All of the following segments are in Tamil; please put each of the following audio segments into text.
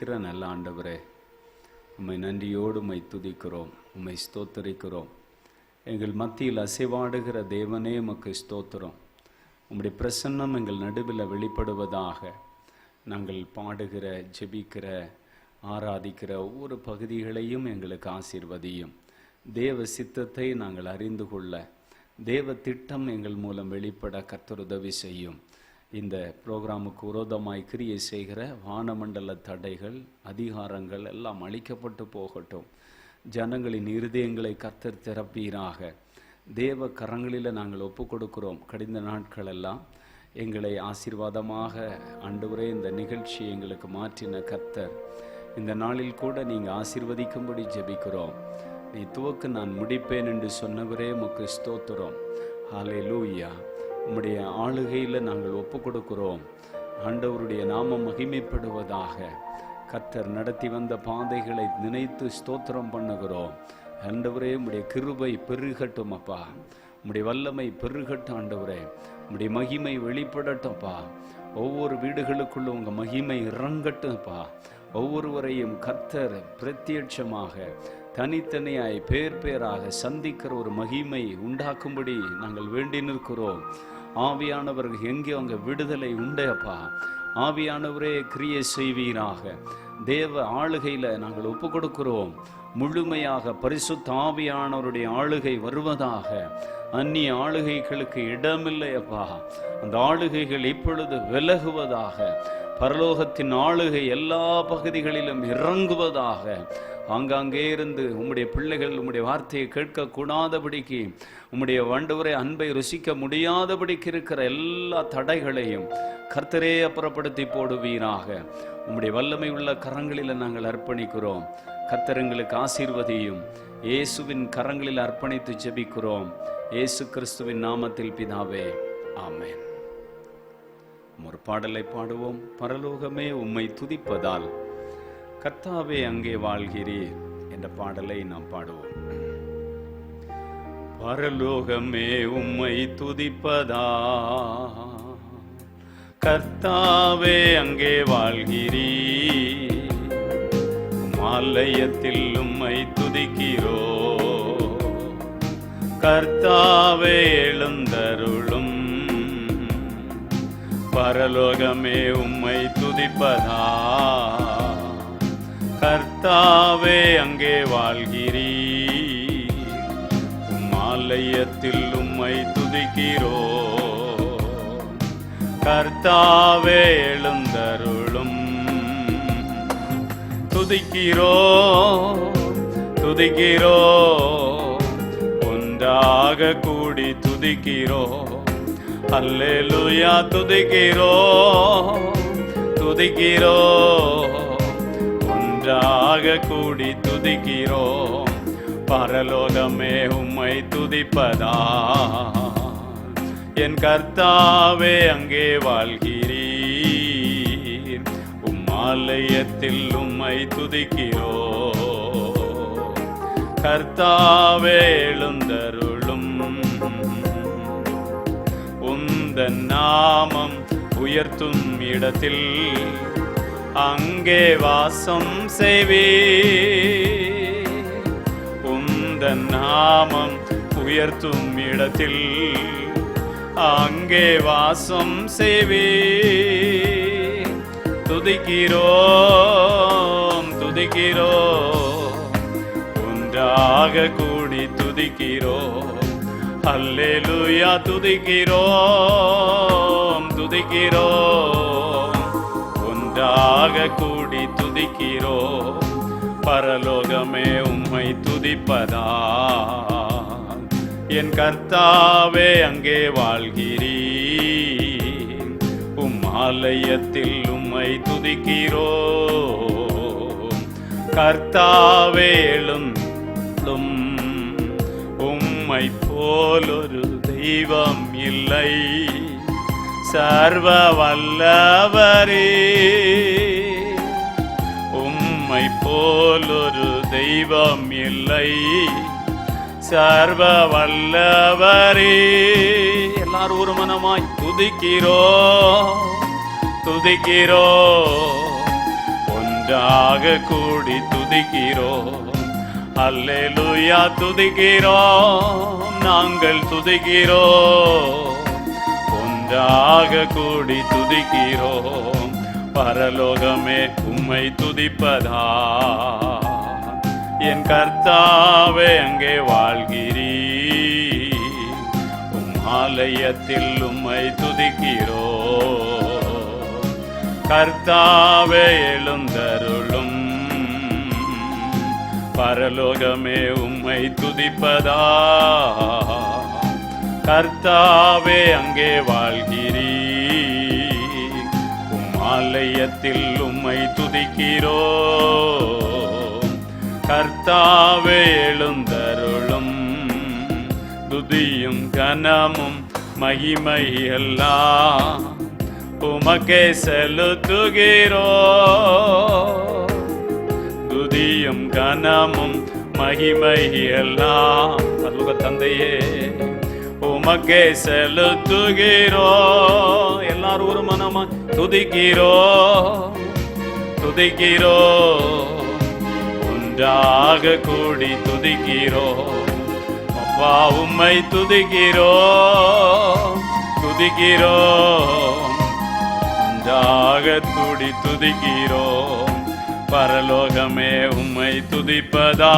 நேசிக்கிற நல்ல ஆண்டவரே, உம்மை நன்றியோடு உம்மை துதிக்கிறோம், உம்மை ஸ்தோத்தரிக்கிறோம். எங்கள் மத்தியில் அசைவாடுகிற தேவனே உமக்கு ஸ்தோத்திரம். உம்முடைய பிரசன்னம் எங்கள் நடுவில் வெளிப்படுவதாக. நாங்கள் பாடுகிற, ஜெபிக்கிற, ஆராதிக்கிற ஒவ்வொரு பகுதிகளையும் எங்களுக்கு ஆசீர்வதியும். தேவ சித்தத்தை நாங்கள் அறிந்து கொள்ள, தேவ திட்டம் எங்கள் மூலம் வெளிப்பட கர்த்தர் உதவி செய்யும். இந்த புரோகிராமுக்கு விரோதமாய் கிரியை செய்கிற வானமண்டல தடைகள், அதிகாரங்கள் எல்லாம் அழிக்கப்பட்டு போகட்டும். ஜனங்களின் இருதயங்களை கர்த்தர் திறப்பீராக. தேவ கரங்களில் நாங்கள் ஒப்பு கொடுக்கிறோம். கடிந்த நாட்கள் எல்லாம் எங்களை ஆசீர்வாதமாக ஆண்டவரே இந்த நிகழ்ச்சியை எங்களுக்கு மாற்றின கர்த்தர், இந்த நாளில் கூட நீங்கள் ஆசீர்வதிக்கும்படி ஜெபிக்கிறோம். நீ துவக்கு, நான் முடிப்பேன் என்று சொன்னவரே உமக்கு ஸ்தோத்திரம். ஹல்லேலூயா. உம்முடைய ஆளுகையில் நாங்கள் ஒப்பு கொடுக்கிறோம். ஆண்டவருடைய நாமம் மகிமைப்படுவதாக. கர்த்தர் நடத்தி வந்த பாதைகளை நினைத்து ஸ்தோத்திரம் பண்ணுகிறோம். ஆண்டவரே, உம்முடைய கிருபை பெருகட்டும் அப்பா, உம்முடைய வல்லமை பெருகட்டும் ஆண்டவரே, உம்முடைய மகிமை வெளிப்படட்டும்ப்பா. ஒவ்வொரு வீடுகளுக்குள்ளும் உங்கள் மகிமை இறங்கட்டும்ப்பா. ஒவ்வொருவரையும் கர்த்தர் பிரத்யட்சமாக தனித்தனியாய் பேர் பேராக சந்திக்கிற ஒரு மகிமை உண்டாக்கும்படி நாங்கள் வேண்டி நிற்கிறோம். ஆவியானவர்கள் எங்கே அங்கே விடுதலை உண்டேப்பா. ஆவியானவரே கிரியை செய்வீராக. தேவ ஆளுகையில் நாங்கள் ஒப்பு கொடுக்கிறோம். முழுமையாக பரிசுத்த ஆவியானவருடைய ஆளுகை வருவதாக. அந்நிய ஆளுகைகளுக்கு இடமில்லையப்பா. அந்த ஆளுகைகள் இப்பொழுது விலகுவதாக. பரலோகத்தின் ஆளுகை எல்லா பகுதிகளிலும் இறங்குவதாக. ஆங்காங்கே இருந்து உம்முடைய பிள்ளைகள் உம்முடைய வார்த்தையை கேட்கக்கூடாதபடிக்கு, உம்முடைய ஆண்டவரே அன்பை ருசிக்க முடியாதபடிக்கு இருக்கிற எல்லா தடைகளையும் கர்த்தரே அப்புறப்படுத்தி போடுவீராக. உம்முடைய வல்லமை உள்ள கரங்களில் நாங்கள் அர்ப்பணிக்கிறோம். கர்த்தர் எங்களுக்கு ஆசீர்வதியும். இயேசுவின் கரங்களில் அர்ப்பணித்து ஜெபிக்கிறோம். இயேசு கிறிஸ்துவின் நாமத்தில் பிதாவே, ஆமென். ஒரு பாடலை பாடுவோம். பரலோகமே உம்மை துதிப்பதால் கர்த்தாவே அங்கே வாழ்கிறீர் என்ற பாடலை நாம் பாடுவோம். பரலோகமே உம்மை துதிப்பதால் கர்த்தாவே அங்கே வாழ்கிறீர், ஆலயத்தில் உம்மை துதிக்கிறோ. கர்த்தாவே எழுந்தருளும். பரலோகமே உம்மை துதிப்பதா கர்த்தாவே அங்கே வாழ்கிறீர், ஆலயத்தில் உம்மை துதிக்கிறோ. கர்த்தாவே எழுந்தருளும். துதிக்கிறோ துதிக்கிறோ, ஒன்றாக கூடி துதிக்கிறோ. அல்லேலூயா. துதிக்கிறோ துதிக்கிறோ, ஒன்றாக கூடி துதிக்கிறோ. பரலோகமே உம்மை துதிப்பதா என் கர்த்தாவே அங்கே வாழ்கிறீர், ஆலயத்தில் உம்மை துதிக்கிறோ. கர்த்தாவே எழுந்தருளும். உந்தன் நாமம் உயர்த்தும் இடத்தில் அங்கே வாசம் செய்வீர். உந்தன் நாமம் உயர்த்தும் இடத்தில் அங்கே வாசம் செய்வீர். துதிக்கிறோம் துதிக்கிறோம், ஒன்றாக கூடி துதிக்கிறோம். அல்லேலூயா. துதிக்கிறோம் துதிக்கிறோம், ஒன்றாக கூடி துதிக்கிறோம். பரலோகமே உம்மை துதிப்பதா என் கர்த்தாவே அங்கே வாழ்கிறீர், ஆலயத்தில் உம்மை துதிக்கிறோ. கர்த்தாவே எழுந்தும். உம்மை போலொரு தெய்வம் இல்லை, சர்வ வல்லவரே. உம்மை போலொரு தெய்வம் இல்லை, சர்வ வல்லவரே. எல்லாரும் ஒரு மனமாய் துதிக்கிறோ துதிக்கிறோ, ஒன்றாக கூடி துதிக்கிறோம். அல்லேலூயா துதிக்கிறோம், நாங்கள் துதிக்கிறோம். ஒன்றாக கூடி துதிக்கிறோம். பரலோகமே உம்மை துதிப்பதா, என் கர்த்தாவே அங்கே வாழ்கிறீ. ஆலயத்தில் உம்மை துதிக்கிறோம். கர்த்தாவே எழுந்தருளும். பரலோகமே உம்மை துதிப்பதா, கர்த்தாவே அங்கே வாழ்கிறீ. ஆலயத்தில் உம்மை துதிக்கிறோம். கர்த்தாவே எழுந்தருளும். துதியும் கனமும் மகிமை எல்லாம் உமக்கே செலுத்துகிறோம். துதியும் கனமும் மகிமை எல்லாம் பரலோக தந்தையே உமக்கே செலுத்துகிறோம். எல்லாரும் ஒரு மனமா துதிக்கிறோம், துதிக்கிறோம். ஒன்றாக கூடி துதிக்கிறோம். அப்பா உம்மை துதிக்கிறோம், துதிக்கிறோம். ஒன்றாக கூடி துதிக்கிறோம். பரலோகமே உம்மை துதிப்பதா,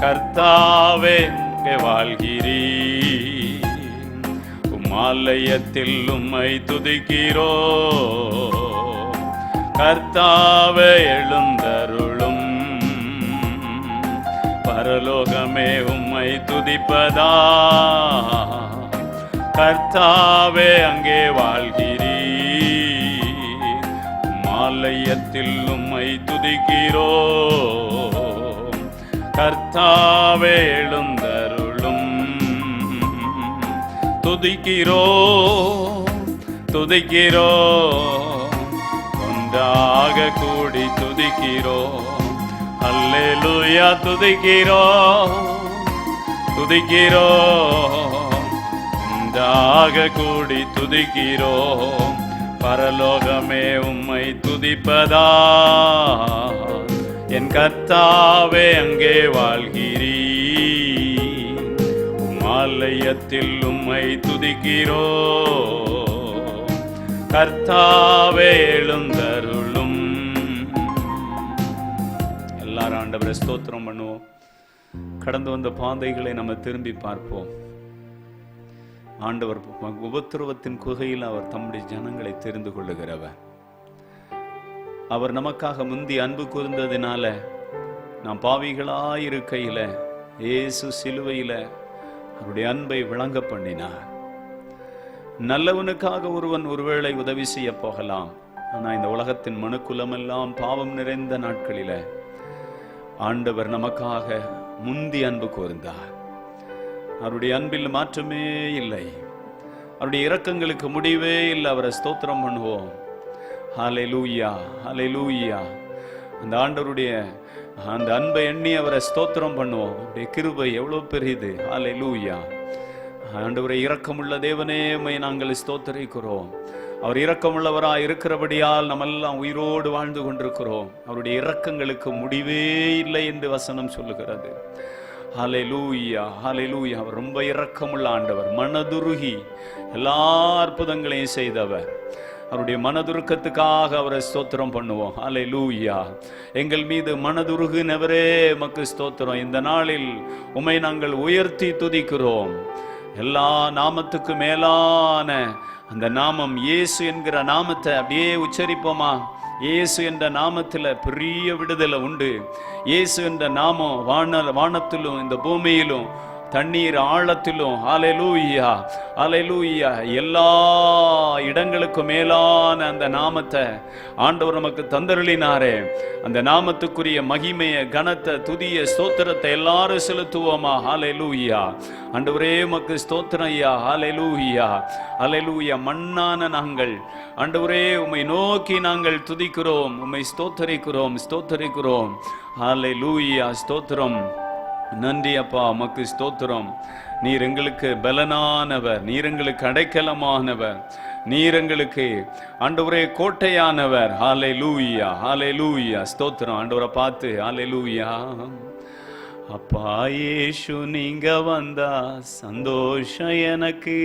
கர்த்தாவே வாழ்கிறீ. உம்மாலயத்தில் உம்மை துதிக்கிறோம். கர்த்தாவே எழுந்தருளும். பரலோகமே உம்மை துதிப்பதா, கர்த்தாவே அங்கே வாழ்கிறீ. உம்மாலயத்தில் உம்மை துதிக்கிறோம். கர்த்தாவே எழுந்தருளும். துதிக்கிறோம், துதிக்கிறோம். ஒன்றாக கூடி துதிக்கிறோம். அல்லேலூயா துதிக்கிறோம், துதிக்கிறோம். ஒன்றாக கூடி துதிக்கிறோம். பரலோகமே உம்மை துதிப்பதா, என் கர்த்தாவே அங்கே வாழ்கிறீ. உம்மாலயத்தில் உம்மை துதிக்கிறோம். கர்த்தாவே எழுந்தருளும். எல்லாரும் ஆண்டவரை ஸ்தோத்திரம் பண்ணுவோம். கடந்து வந்த பாதைகளை நம்ம திரும்பி பார்ப்போம். ஆண்டவர் உபத்திரவத்தின் குகையில் அவர் தம்முடைய ஜனங்களை தெரிந்து கொள்ளுகிறவர். அவர் நமக்காக முந்தி அன்பு கூர்ந்ததினால நாம் பாவிகளாயிருக்கையில இயேசு சிலுவையில அவருடைய அன்பை விளங்க பண்ணினார். நல்லவனுக்காக ஒருவன் ஒருவேளை உதவி செய்ய போகலாம். ஆனா இந்த உலகத்தின் மனுக்குலமெல்லாம் பாவம் நிறைந்த நாட்களில ஆண்டவர் நமக்காக முந்தி அன்பு கூர்ந்தார். அவருடைய அன்பில் மாற்றமே இல்லை. அவருடைய இரக்கங்களுக்கு முடிவே இல்லை. அவரை ஸ்தோத்திரம் பண்ணுவோம். ஹல்லேலூயா, ஹல்லேலூயா. அந்த ஆண்டவருடைய அந்த அன்பை எண்ணி அவரை ஸ்தோத்திரம் பண்ணுவோம். அவருடைய கிருபை எவ்வளவு பெரியது. ஹல்லேலூயா. ஆண்டவரை இரக்கமுள்ள தேவனே உம்மை நாங்கள் ஸ்தோத்திரிக்கிறோம். அவர் இரக்கமுள்ளவராய் இருக்கிறபடியால் நம்ம எல்லாம் உயிரோடு வாழ்ந்து கொண்டிருக்கிறோம். அவருடைய இரக்கங்களுக்கு முடிவே இல்லை என்று வசனம் சொல்லுகிறது. ஹல்லேலூயா, ஹல்லேலூயா. அவர் ரொம்ப இரக்கமுள்ள ஆண்டவர். மனதுருகி எல்லா அற்புதங்களையும் செய்தவர். அவருடைய மனதுருக்கத்துக்காக அவரை ஸ்தோத்திரம் பண்ணுவோம். ஹல்லேலூயா. எங்கள் மீது மனதுருகினவரே உமக்கு ஸ்தோத்திரம். இந்த நாளில் உம்மை நாங்கள் உயர்த்தி துதிக்கிறோம். எல்லா நாமத்துக்கு மேலான அந்த நாமம் இயேசு என்கிற நாமத்தை அப்படியே உச்சரிப்போமா? இயேசு என்ற நாமத்தில் பெரிய விடுதலை உண்டு. இயேசு என்ற நாமம் வானத்திலும் இந்த பூமியிலும் தண்ணீர் ஆழத்திலும் ஹல்லேலூயா, ஹல்லேலூயா, எல்லா இடங்களுக்கும் மேலான அந்த நாமத்தை ஆண்டவர் நமக்கு தந்தருளினாரே. அந்த நாமத்துக்குரிய மகிமையை, கனத்தை, துதிய ஸ்தோத்திரத்தை எல்லாரும் செலுத்துவோமா? ஹல்லேலூயா. ஆண்டவரே உமக்கு ஸ்தோத்திரம் ஐயா. ஹல்லேலூயா, ஹல்லேலூயா. மண்ணான நாங்கள் ஆண்டவரே உம்மை நோக்கி நாங்கள் துதிக்கிறோம், உம்மை ஸ்தோத்தரிக்கிறோம், ஸ்தோத்தரிக்கிறோம். ஹல்லேலூயா, ஸ்தோத்திரம். நன்றி அப்பா, உமக்கு ஸ்தோத்திரம். நீர் எங்களுக்கு பலனானவர், நீர் எங்களுக்கு அடைக்கலமானவர். நீர் எங்களுக்கு ஆண்டவரே கோட்டையானவர். ஹல்லேலூயா, ஹல்லேலூயா. ஸ்தோத்திரம். ஆண்டவரை பார்த்து ஹல்லேலூயா. அப்பா இயேசு நீங்க வந்தா சந்தோஷம் எனக்கு,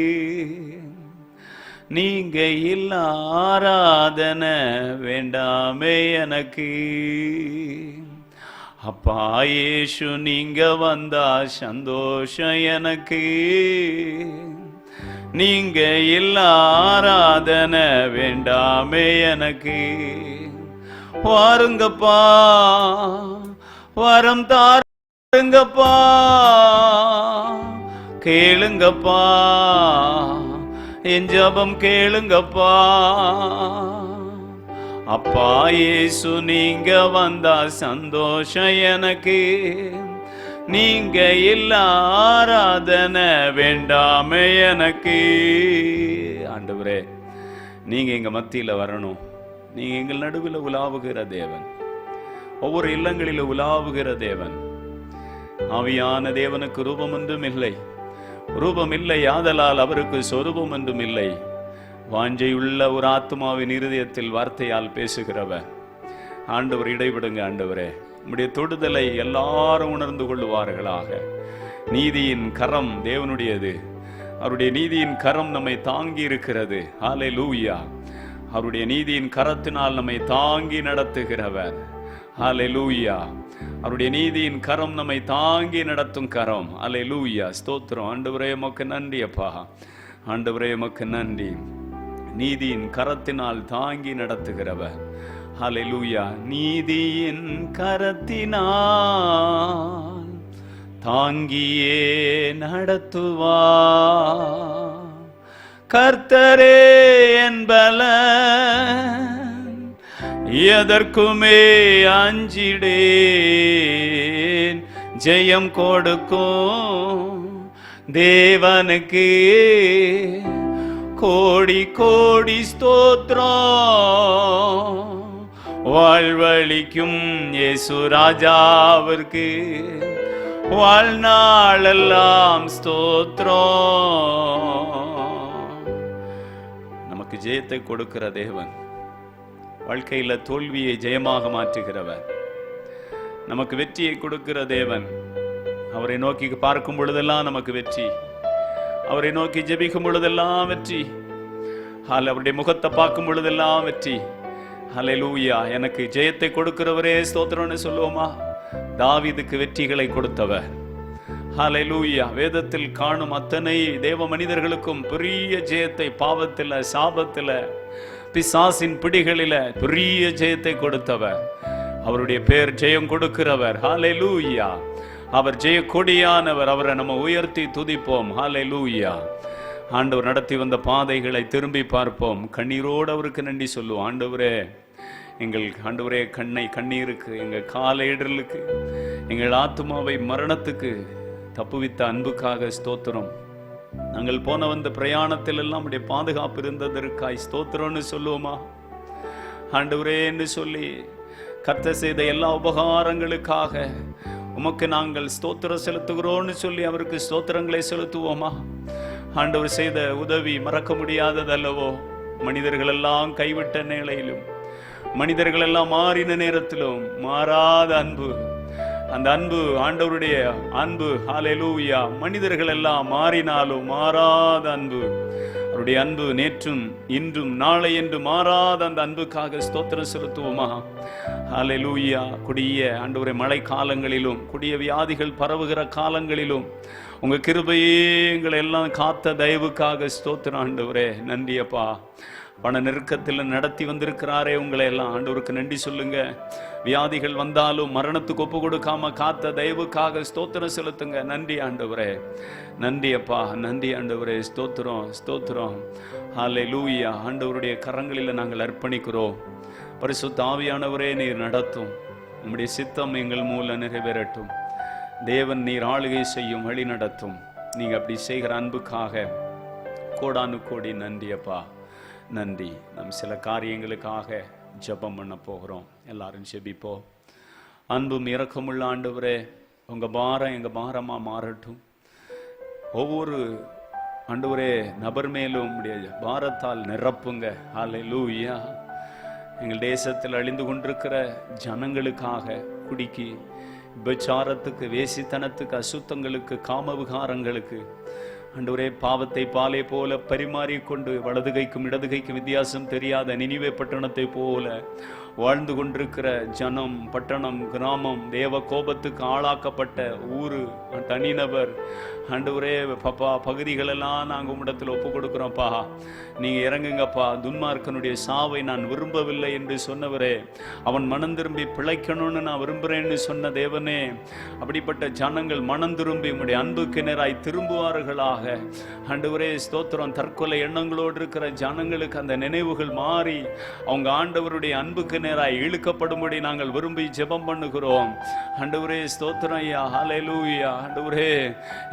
நீங்க இல்ல ஆராதனை வேண்டாமே எனக்கு. அப்பா இயேசு நீங்க வந்தா சந்தோஷம் எனக்கு, நீங்க இல்ல ஆராதனை வேண்டாமே எனக்கு. வாருங்கப்பா, வரம் தாருங்கப்பா, கேளுங்கப்பா, என் ஜெபம் கேளுங்கப்பா. அப்பா இயேசு நீங்க வந்தா சந்தோஷம் எனக்கு, நீங்க இல்ல ஆராதனை வேண்டாமே எனக்கு. ஆண்டவரே, நீங்க எங்க மத்தியில வரணும். நீங்க எங்கள் நடுவில் உலாவுகிற தேவன், ஒவ்வொரு இல்லங்களில் உலாவுகிற தேவன். ஆவியான தேவனுக்கு ரூபம் ஒன்றும் இல்லை, ரூபம் இல்லை, ஆதலால் அவருக்கு சொரூபம் ஒன்றும் இல்லை. வாஞ்சையுள்ள ஒரு ஆத்மாவின் இருதயத்தில் வார்த்தையால் பேசுகிறவர். ஆண்டவர் இடைவிடுங்க ஆண்டவரே, நம்முடைய தொடுதலை எல்லாரும் உணர்ந்து கொள்ளுவார்களாக. நீதியின் கரம் தேவனுடையது, அவருடைய நீதியின் கரம் நம்மை தாங்கி இருக்கிறது. ஹல்லேலூயா. அவருடைய நீதியின் கரத்தினால் நம்மை தாங்கி நடத்துகிறவர். ஹல்லேலூயா. அவருடைய நீதியின் கரம் நம்மை தாங்கி நடத்தும் கரம். ஹல்லேலூயா. ஸ்தோத்திரம். ஆண்டவரே உமக்கு நன்றி அப்பா, ஆண்டவரே உமக்கு நன்றி. நீதியின் கரத்தினால் தாங்கி நடத்துகிறவர். ஹல்லேலூயா. நீதியின் கரத்தினால் தாங்கியே நடத்துவார் கர்த்தரே என்பலன், எதற்குமே அஞ்சிடேன். ஜெயம் கொடுக்கும் தேவனுக்கு கோடி கோடி ஸ்தோத்திரம். வாழ்வழிக்கும் இயேசு ராஜாவிற்கு வாழ்நாளெல்லாம் ஸ்தோத்திரம். நமக்கு ஜெயத்தை கொடுக்கிற தேவன், வாழ்க்கையில தோல்வியை ஜெயமாக மாற்றுகிறவர், நமக்கு வெற்றியை கொடுக்கிற தேவன். அவரை நோக்கி பார்க்கும் பொழுதெல்லாம் நமக்கு வெற்றி, அவரை நோக்கி ஜெபிக்கும் பொழுதெல்லாம் வெற்றி. அவருடைய முகத்தை பார்க்கும் பொழுதெல்லாம் வெற்றி. ஹல்லேலூயா. எனக்கு ஜெயத்தை கொடுக்கிறவரே ஸ்தோத்திரம்னு சொல்லுவோமா? தாவீதுக்கு வெற்றிகளை கொடுத்தவர். ஹல்லேலூயா. வேதத்தில் காணும் அத்தனை தேவ மனிதர்களுக்கும் பெரிய ஜெயத்தை, பாவத்தில், சாபத்தில், பிசாசின் பிடிகளில பெரிய ஜெயத்தை கொடுத்தவர். அவருடைய பேர் ஜெயம் கொடுக்கிறவர். ஹல்லேலூயா. அவர் ஜெய கொடியானவர். அவரை நம்ம உயர்த்தி துதிப்போம். ஹல்லேலூயா. ஆண்டவர் நடத்தி வந்த பாதைகளை திரும்பி பார்ப்போம். கண்ணீரோடு அவருக்கு நன்றி சொல்லுவோம். ஆண்டவரே, எங்கள் ஆண்டவரே கண்ணீருக்கு, எங்கள் காலையிடலுக்கு, எங்கள் ஆத்மாவை மரணத்துக்கு தப்புவித்த அன்புக்காக ஸ்தோத்திரம். நாங்கள் போன வந்த பிரயாணத்தில் எல்லாம் உடைய பாதுகாப்பு இருந்ததற்காய் ஸ்தோத்திரம்னு சொல்லுவோமா? ஆண்டவரே என்று சொல்லி கர்த்தர் செய்த எல்லா உபகாரங்களுக்காக உமக்கு நாங்கள் ஸ்தோத்திரம் செலுத்துகிறோம்னு சொல்லி அவருக்கு ஸ்தோத்திரங்களை செலுத்துவோமா? ஆண்டவர் செய்த உதவி மறக்க முடியாததல்லவோ? மனிதர்கள் எல்லாம் கைவிட்ட நிலையிலும், மனிதர்கள் எல்லாம் மாறின நேரத்திலும் மாறாத அன்பு, அந்த அன்பு ஆண்டவருடைய அன்பு. ஹல்லேலூயா. மனிதர்கள் எல்லாம் மாறினாலும் மாறாத அன்பு, அவருடைய அன்பு நேற்றும் இன்றும் நாளை என்று மாறாத அந்த அன்புக்காக ஸ்தோத்திரம் செலுத்துவோமா? ஹல்லேலூயா. கொடிய ஆண்டவரே மழை காலங்களிலும், கொடிய வியாதிகள் பரவுகிற காலங்களிலும் உங்க கிருபையே எங்களை எல்லாம் காத்த தயவுக்காக ஸ்தோத்திரம் ஆண்டவரே. நன்றி அப்பா. பண நெருக்கத்தில் நடத்தி வந்திருக்கிறாரே உங்களை எல்லாம் ஆண்டவருக்கு நன்றி சொல்லுங்க. வியாதிகள் வந்தாலும் மரணத்துக்கு ஒப்பு கொடுக்காம காத்த தயவுக்காக ஸ்தோத்திரம் செலுத்துங்க. நன்றி ஆண்டவரே, நன்றி அப்பா, நன்றி ஆண்டவரே. ஸ்தோத்திரம் ஸ்தோத்திரம். ஹல்லேலூயா. ஆண்டவருடைய கரங்களில் நாங்கள் அர்ப்பணிக்கிறோம். பரிசுத்த ஆவியானவரே, நீர் நடத்தும், உம்முடைய சித்தம் எங்கள் மூலம் நிறைவேறட்டும். தேவன் நீர் ஆளுகை செய்யும், வழி நடத்தும். நீங்க அப்படி செய்கிற அன்புக்காக கோடானு கோடி நன்றி அப்பா, நன்றி. நம் சில காரியங்களுக்காக ஜெபம் பண்ண போகிறோம். எல்லாரும் ஜெபிப்போம். அன்பும் இரக்கமுள்ள ஆண்டவரே, உங்க பாரம் எங்க பாரமா மாறட்டும். ஒவ்வொரு ஆண்டவரே நபர் மேலும் உம்முடைய பாரத்தால் நிரப்புங்க. ஹல்லேலூயா. எங்கள் தேசத்தில் அழிந்து கொண்டிருக்கிற ஜனங்களுக்காக, குடிக்கு, விபச்சாரத்துக்கு, வேசித்தனத்துக்கு, அசுத்தங்களுக்கு, காம விகாரங்களுக்கு, ஆண்டவரே பாவத்தை பாலை போல பரிமாறிக்கொண்டு வலது கைக்கும் இடது கைக்கும் வித்தியாசம் தெரியாத நினிவே பட்டணத்தை போல வாழ்ந்து கொண்டிருக்கிற ஜனம், பட்டணம், கிராமம், தேவ கோபத்துக்கு ஆளாக்கப்பட்ட ஊரு, தனிநபர், ஆண்டவரே பப்பா பகுதிகளெல்லாம் நாங்கள் உம்மிடத்தில் ஒப்பு கொடுக்குறோம்ப்பா. நீங்கள் இறங்குங்கப்பா. துன்மார்க்கனுடைய சாவை நான் விரும்பவில்லை என்று சொன்னவரே, அவன் மனம் திரும்பி பிழைக்கணும்னு நான் விரும்புகிறேன்னு சொன்ன தேவனே, அப்படிப்பட்ட ஜனங்கள் மனம் திரும்பி உம்முடைய அன்புக்கு நேராய் திரும்புவார்களாக. ஆண்டவரே ஸ்தோத்திரம். தற்கொலை எண்ணங்களோடு இருக்கிற ஜனங்களுக்கு அந்த நினைவுகள் மாறி அவங்க ஆண்டவருடைய அன்புக்கு நேராய் இழுக்கப்படும்படி நாங்கள் விரும்பி ஜெபம் பண்ணுகிறோம். ஆண்டவரே ஸ்தோத்திரம் ஐயா. ஹல்லேலூயா. ஆண்டவரே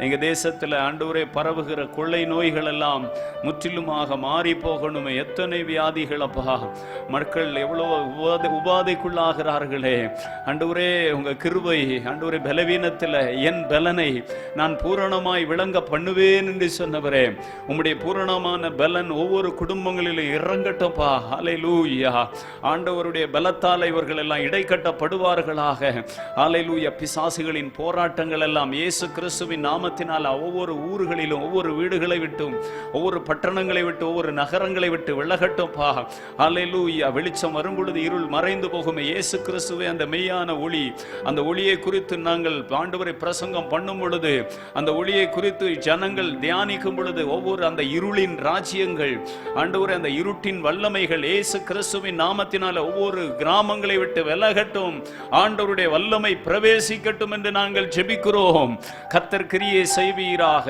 எங்க தேசத்துல ஆண்டவரே பரவுகிற கொள்ளை நோய்கள் எல்லாம் முற்றிலுமாக மாறி போகணுமே. எத்தனை வியாதிகள் அப்பா, மக்கள் எவ்வளவு உபாதைக்குள்ளாகிறார்களே. ஆண்டவரே உங்க கிருபை ஆண்டவரே பலவீனத்துல என் பலனை நான் பூரணமாய் விளங்க பண்ணுவேன் என்று சொன்னவரே, உம்முடைய பூரணமான பலன் ஒவ்வொரு குடும்பங்களிலும் இறங்கட்டும்பா. ஹல்லேலூயா. ஆண்டவருடைய பலத்தால் இவர்கள் எல்லாம் இடைக்கட்டப்படுவார்களாக. ஹல்லேலூயா. பிசாசுகளின் போராட்டங்கள் எல்லாம் இயேசு கிறிஸ்துவின் நாமத்தினால் ஒவ்வொரு ஊர்களிலும், ஒவ்வொரு வீடுகளை விட்டும், ஒவ்வொரு பட்டணங்களை விட்டு, ஒவ்வொரு நகரங்களை விட்டு விலகட்டும்பா. ஹல்லேலூயா. வெளிச்சம் வரும் பொழுது இருள் மறைந்து போகும். இயேசு கிறிஸ்துவே அந்த மெய்யான ஒளி, அந்த ஒளியை குறித்து நாங்கள் ஆண்டவரை பிரசங்கம் பண்ணும் பொழுது, அந்த ஒளியை குறித்து ஜனங்கள் தியானிக்கும் பொழுது, ஒவ்வொரு அந்த இருளின் ராஜ்யங்கள், ஆண்டவரே அந்த இருட்டின் வல்லமைகள் இயேசு கிறிஸ்துவின் நாமத்தினால ஒவ்வொரு கிராமங்களை விட்டு விலகட்டும். ஆண்டவருடைய வல்லமை பிரவேசிக்கட்டும் என்று நாங்கள் ஜெபிக்கிறோம். கர்த்தர் கிரியை செய்வீராக.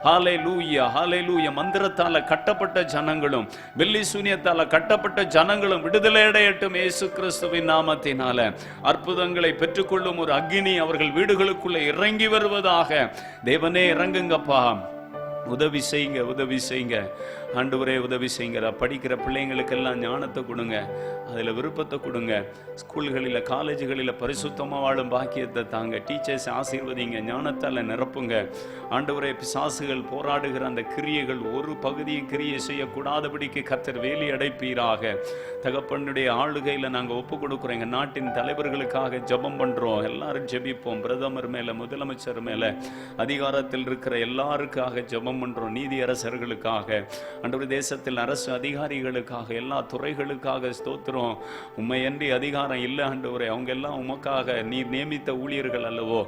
ஹல்லேலூயா. ஹல்லேலூயா. மந்திரத்தால கட்டப்பட்ட ஜனங்களும், வெள்ளி சூனியத்தால கட்டப்பட்ட ஜனங்களும் விடுதலை அடையட்டும் இயேசு கிறிஸ்துவின் நாமத்தினால. அற்புதங்களை பெற்றுக்கொள்ளும் ஒரு அக்கினி அவர்கள் வீடுகளுக்குள்ள இறங்கி வருவதாக. தேவனே இறங்குங்கப்பா. உதவி செய்யுங்க, உதவி செய்யுங்க ஆண்டவரே, உதவி செய்யுங்க. படிக்கிற பிள்ளைங்களுக்கெல்லாம் ஞானத்தை கொடுங்க, அதில் விருப்பத்தை கொடுங்க. ஸ்கூல்களில், காலேஜுகளில் பரிசுத்தமாக வாழும் பாக்கியத்தை தாங்க. டீச்சர்ஸ் ஆசீர்வதிங்க, ஞானத்தால் நிரப்புங்க. ஆண்டவரே பிசாசுகள் போராடுகிற அந்த கிரியைகள் ஒரு பகுதியும் கிரியை செய்யக்கூடாதபடிக்கு கர்த்தர் வேலி அடைப்பீராக. தகப்பனுடைய ஆளுகையில் நாங்கள் ஒப்பு கொடுக்குறோம். எங்கள் நாட்டின் தலைவர்களுக்காக ஜெபம் பண்ணுறோம். எல்லாரும் ஜெபிப்போம். பிரதமர் மேலே, முதலமைச்சர் மேலே, அதிகாரத்தில் இருக்கிற எல்லாருக்காக ஜெபம் பண்ணுறோம். நீதி அரசர்களுக்காக, ஆண்டவரே தேசத்தில் அரசு அதிகாரிகளுக்காக, எல்லா துறைகளுக்காக ஸ்தோத்திரம். உம்மையன்றி அதிகாரம் இல்லை ஆண்டவரே. அவங்க எல்லாம் உமக்காக நீர் நியமித்த ஊழியர்கள் அல்லவோ.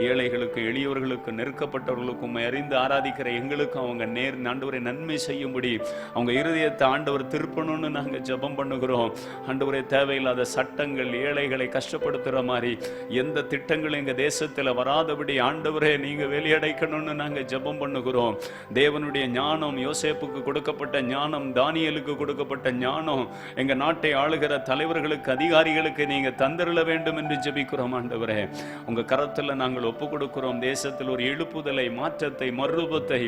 ஏழைகளுக்கு, எளியவர்களுக்கு, நெருக்கப்பட்டவர்களுக்கு, உம்மை அறிந்து ஆராதிக்கிற எங்களுக்கு அவங்க ஆண்டவரை நன்மை செய்யும்படி அவங்க இருதயத்தை ஆண்டவர் திருப்பணும்னு நாங்கள் ஜெபம் பண்ணுகிறோம். ஆண்டவரே தேவையில்லாத சட்டங்கள், ஏழைகளை கஷ்டப்படுத்துகிற மாதிரி எந்த திட்டங்களும் எங்கள் தேசத்தில் வராதபடி ஆண்டவரே நீங்கள் வெளியடைக்கணும்னு நாங்கள் ஜெபம் பண்ணுகிறோம். தேவனுடைய ஞானம், யோசேப்புக்கு கொடுக்கப்பட்ட ஞானம், தானியேலுக்கு கொடுக்கப்பட்ட ஞானம் எங்க நாட்டை ஆளுகிற தலைவர்களுக்கு, அதிகாரிகளுக்கு நீங்க தந்தருள வேண்டும் என்று ஜெபிக்கிறோம். ஆண்டவரே உங்க கரத்துல நாங்கள் ஒப்பு கொடுக்கிறோம். தேசத்தில் ஒரு எழுப்புதலை, மாற்றத்தை, மறுரூபத்தை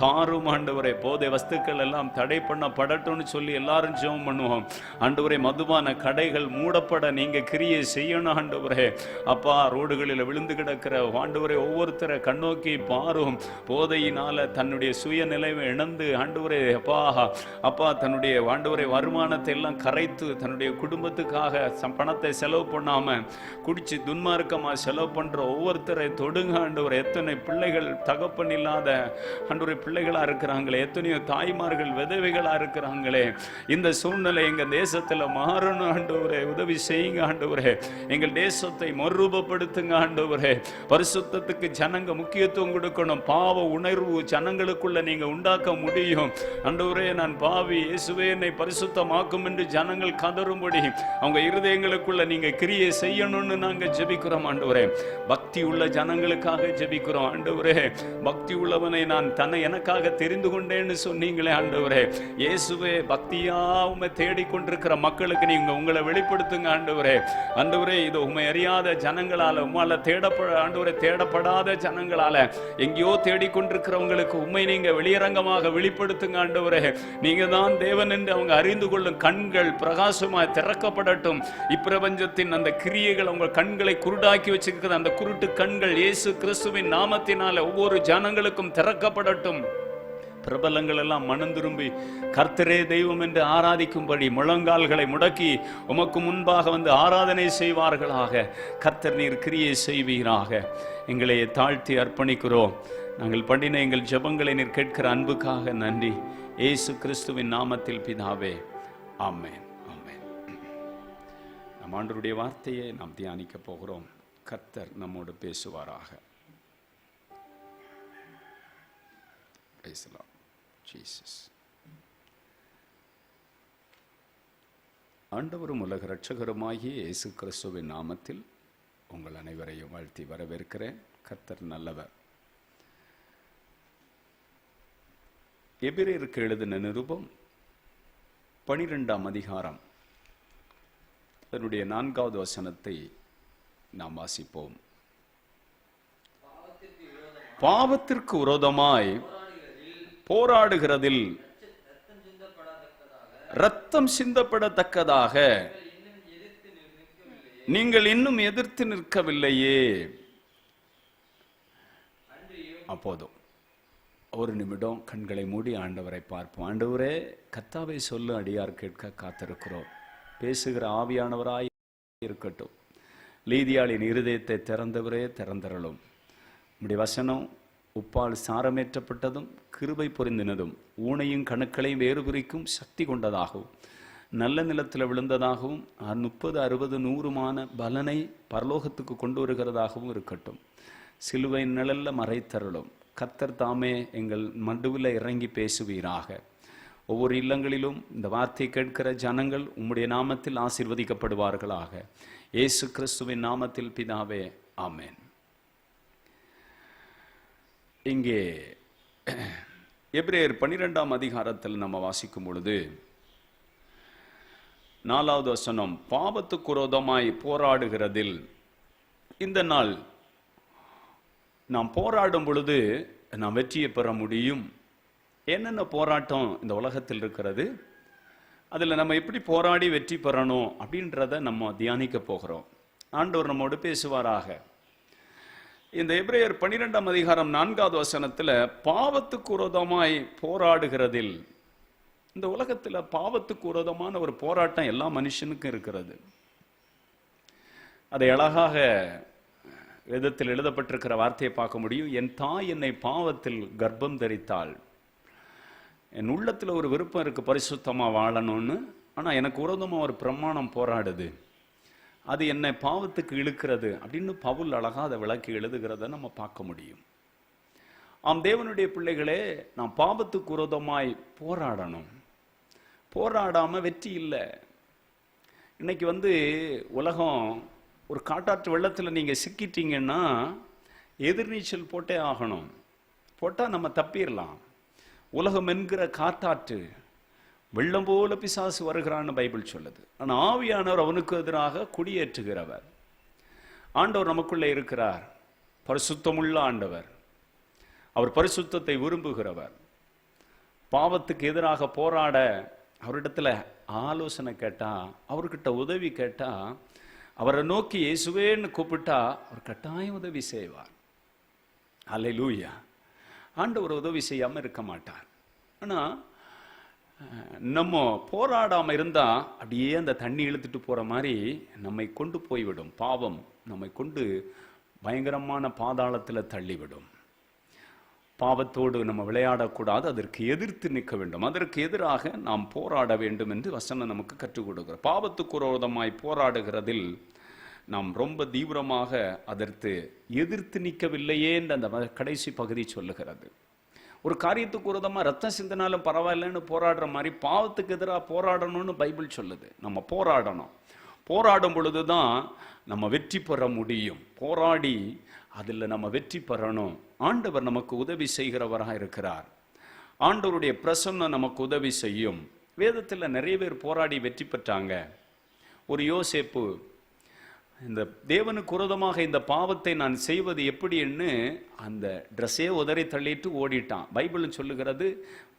தாரும் ஆண்டவரே. போதை வஸ்துக்கள் எல்லாம் தடை பண்ணப்படட்டும்னு சொல்லி எல்லாரும் ஜெபம் பண்ணுவோம். ஆண்டவரே மதுபான கடைகள் மூடப்பட நீங்க கிரியை செய்யணும் ஆண்டவரே. அப்பா ரோடுகளில் விழுந்து கிடக்கிற ஆண்டவரே ஒவ்வொருத்தரை கண்ணோக்கி பாரும். போதையினால தன்னுடைய சுயநிலைவை இழந்து ஆண்டவரே அப்பா தன்னுடைய ஆண்டவரே வருமானத்தை எல்லாம் கரைத்து தன்னுடைய குடும்பத்துக்காக பணத்தை செலவு பண்ணாம குடிச்சு துன்மார்க்கமா செலவு பண்ற ஒவ்வொருத்தரை தொடுங்க ஆண்டவரே. எத்தனை பிள்ளைகள் தகப்பன் இல்லாத ஆண்டவரே பிள்ளைகளா இருக்கிறாங்களே, எத்தனையோ தாய்மார்கள் விதவைகளா இருக்கிறாங்களே. இந்த சூழ்நிலை எங்க தேசத்துல மாறணும் ஆண்டவரே. உதவி செய்யுங்க ஆண்டவரே. எங்கள் தேசத்தை மறுரூபப்படுத்துங்க ஆண்டவரே. பரிசுத்தத்துக்கு ஜனங்க முக்கியத்துவம் கொடுக்கணும். பாவ உணர்வு ஜனங்களுக்குள்ள நீங்க உண்டாக்க முடியும் ஆண்டவரே. நான் பாவி, இயேசுவே என்னை பரிசுத்தமாக்கும் என்று ஜனங்கள் கதறும்படி அவங்க இருதயங்களுக்குள்ள நீங்க கிரியை செய்யணும்னு நாங்க ஜெபிக்கிறோம் ஆண்டவரே. பக்தி உள்ள ஜனங்களுக்காக ஜெபிக்கிறோம் ஆண்டவரே. பக்தி உள்ளவனை நான் தன்னை எனக்காக தெரிந்து கொண்டேன்னு சொன்னீங்களே ஆண்டவரே. இயேசுவே பக்தியா உம்மை தேடிக்கொண்டிருக்கிற மக்களுக்கு நீங்க உங்களை வெளிப்படுத்துங்க ஆண்டவரே. ஆண்டவரே இது உம்மை அறியாத ஜனங்களால, உம்மால ஆண்டவரே தேடப்படாத ஜனங்களால எங்கேயோ தேடிக்கொண்டிருக்கிறவங்களுக்கு உம்மை நீங்க வெளியரங்கமாக வெளிப்படுத்துங்க ஆண்டவரே. நீங்க தான் தேவன் என்று அவங்க அறிந்து கொள்ளும் கண்கள் பிரகாசமாய் திறக்கப்படட்டும். இப்பிரபஞ்சத்தின் அந்த கிரியைகள் உங்கள் கண்களை குருடாக்கி வச்சிருக்கிற அந்த குருட்டு கண்கள் இயேசு கிறிஸ்துவின் நாமத்தினால ஒவ்வொரு ஜனங்களுக்கும் திறக்கப்படட்டும். பிரபலங்கள் எல்லாம் மனம் திரும்பி கர்த்தரே தெய்வம் என்று ஆராதிக்கும்படி முழங்கால்களை முடக்கி உமக்கு முன்பாக வந்து ஆராதனை செய்வார்களாக. கர்த்தர் நீர் கிரியை செய்வீராக. எங்களை தாழ்த்தி அர்ப்பணிக்கிறோம். நாங்கள் பண்ணின எங்கள் ஜெபங்களை நீர் கேட்கிற அன்புக்காக நன்றி. இயேசு கிறிஸ்துவின் நாமத்தில் பிதாவே, ஆமென். ஆமென். நம் ஆண்டவருடைய வார்த்தையை நாம் தியானிக்க போகிறோம். கர்த்தர் நம்மோடு பேசுவாராக. Praise the Lord. Jesus. ஆண்டவரும் உலக இரட்சகருமாகிய இயேசு கிறிஸ்துவின் நாமத்தில் உங்கள் அனைவரையும் வாழ்த்தி வரவேற்கிறேன். கர்த்தர் நல்லவர். எபிரேயருக்கு எழுதின நிருபம் 12ஆம் அதிகாரம் அதனுடைய 4வது வசனத்தை நாம் வாசிப்போம். பாவத்திற்கு விரோதமாய் போராடுகிறதில் இரத்தம் சிந்தப்படத்தக்கதாக நீங்கள் இன்னும் எதிர்த்து நிற்கவில்லையே. அப்போதும் ஒரு நிமிடம் கண்களை மூடி ஆண்டவரை பார்ப்போம். ஆண்டவரே, கர்த்தாவை சொல்லு, அடியார் கேட்க காத்திருக்கிறோம். பேசுகிற ஆவியானவராய் இருக்கட்டும். லீதியாளின் இருதயத்தை திறந்தவரே திறந்தரலும். நம்முடைய வசனம் உப்பால் சாரமேற்றப்பட்டதும் கிருபை பொருந்தினதும் ஊனையும் கணுக்களையும் வேறு பிரிக்கும் சக்தி கொண்டதாகவும் நல்ல நிலத்தில் விழுந்ததாகவும் 30, 60, 100 பலனை பரலோகத்துக்கு கொண்டு வருகிறதாகவும் இருக்கட்டும். சிலுவை நிழல்ல மறைத்தருளும். கர்த்தர் தாமே எங்கள் மடுவில் இறங்கி பேசுவீராக. ஒவ்வொரு இல்லங்களிலும் இந்த வார்த்தை கேட்கிற ஜனங்கள் உம்முடைய நாமத்தில் ஆசீர்வதிக்கப்படுவார்களாக. இயேசு கிறிஸ்துவின் நாமத்தில் பிதாவே, ஆமென். இங்கே எபிரேயர் 12ஆம் அதிகாரத்தில் நம்ம வாசிக்கும் பொழுது 4வது வசனம், பாவத்துக்கு விரோதமாய் போராடுகிறதில். இந்த நாள் நாம் போராடும் பொழுது நாம் வெற்றியை பெற முடியும். என்னென்ன போராட்டம் இந்த உலகத்தில் இருக்கிறது, அதில் நம்ம எப்படி போராடி வெற்றி பெறணும் அப்படின்றத நம்ம தியானிக்க போகிறோம். ஆண்டவர் நம்மோடு பேசுவாராக. இந்த எபிரேயர் 12ஆம் அதிகாரம் 4வது வசனத்தில் பாவத்துக்கு விரோதமாய் போராடுகிறதில். இந்த உலகத்தில் பாவத்துக்கு விரோதமான ஒரு போராட்டம் எல்லா மனுஷனுக்கும் இருக்கிறது. அதை அழகாக வேதத்தில் எழுதப்பட்டிருக்கிற வார்த்தையை பார்க்க முடியும். என் தாய் என்னை பாவத்தில் கர்ப்பம் தரித்தாள். என் உள்ளத்தில் ஒரு விருப்பம் இருக்கு, பரிசுத்தமாக வாழணும்னு. ஆனால் எனக்கு விரோதமாக ஒரு பிரமாணம் போராடுது. அது என்னை பாவத்துக்கு இழுக்கிறது அப்படின்னு பவுல் அழகா அதை விளக்கி எழுதுகிறத நம்ம பார்க்க முடியும். ஆம், தேவனுடைய பிள்ளைகளே, நாம் பாவத்துக்கு விரோதமாய் போராடணும். போராடாம வெற்றி இல்லை. இன்னைக்கு உலகம் ஒரு காட்டாற்று வெள்ளத்தில் நீங்க சிக்கிட்டீங்கன்னா எதிர்நீச்சல் போட்டே ஆகணும். போட்டால் நம்ம தப்பிடலாம். உலகம் என்கிற காட்டாற்று வெள்ளம் போல பிசாசு வருகிறான்னு பைபிள் சொல்லுது. ஆனால் ஆவியானவர் அவனுக்கு எதிராக குடியேற்றுகிறவர். ஆண்டவர் நமக்குள்ளே இருக்கிறார். பரிசுத்தமுள்ள ஆண்டவர். அவர் பரிசுத்தத்தை விரும்புகிறவர். பாவத்துக்கு எதிராக போராட அவரிடத்துல ஆலோசனை கேட்டா, அவர்கிட்ட உதவி கேட்டா, அவரை நோக்கி இயேசுவேன்னு கூப்பிட்டா அவர் கட்டாயம் உதவி செய்வார். அல்லேலூயா. ஆண்டவர் உதவி செய்யாம இருக்க மாட்டார். ஆனா நம்ம போராடாம இருந்தா அப்படியே அந்த தண்ணி இழுத்துட்டு போற மாதிரி நம்மை கொண்டு போய்விடும். பாவம் நம்மை கொண்டு பயங்கரமான பாதாளத்தில் தள்ளிவிடும். பாவத்தோடு நம்ம விளையாடக்கூடாது. அதற்கு எதிர்த்து நிற்க வேண்டும். அதற்கு எதிராக நாம் போராட வேண்டும் என்று வசனம் நமக்கு கற்றுக் கொடுக்கிறோம். பாவத்துக்கு விரோதமாய் போராடுகிறதில் நாம் ரொம்ப தீவிரமாக அதற்கு எதிர்த்து நிற்கவில்லையே என்று அந்த கடைசி பகுதி சொல்லுகிறது. ஒரு காரியத்துக்கு விரோதமாக ரத்தம் சிந்தினாலும் பரவாயில்லைன்னு போராடுற மாதிரி பாவத்துக்கு எதிராக போராடணும்னு பைபிள் சொல்லுது. நம்ம போராடணும். போராடும் பொழுதுதான் நம்ம வெற்றி பெற முடியும். போராடி அதில் நம்ம வெற்றி பெறணும். ஆண்டவர் நமக்கு உதவி செய்கிறவராக இருக்கிறார். ஆண்டவருடைய பிரசன்னம் நமக்கு உதவி செய்யும். வேதத்தில் நிறைய பேர் போராடி வெற்றி பெற்றாங்க. ஒரு யோசேப்பு இந்த தேவனுக்கு விரோதமாக இந்த பாவத்தை நான் செய்வது எப்படின்னு அந்த ட்ரெஸ்ஸே உதறி தள்ளிட்டு ஓடிட்டான். பைபிள் சொல்லுகிறது,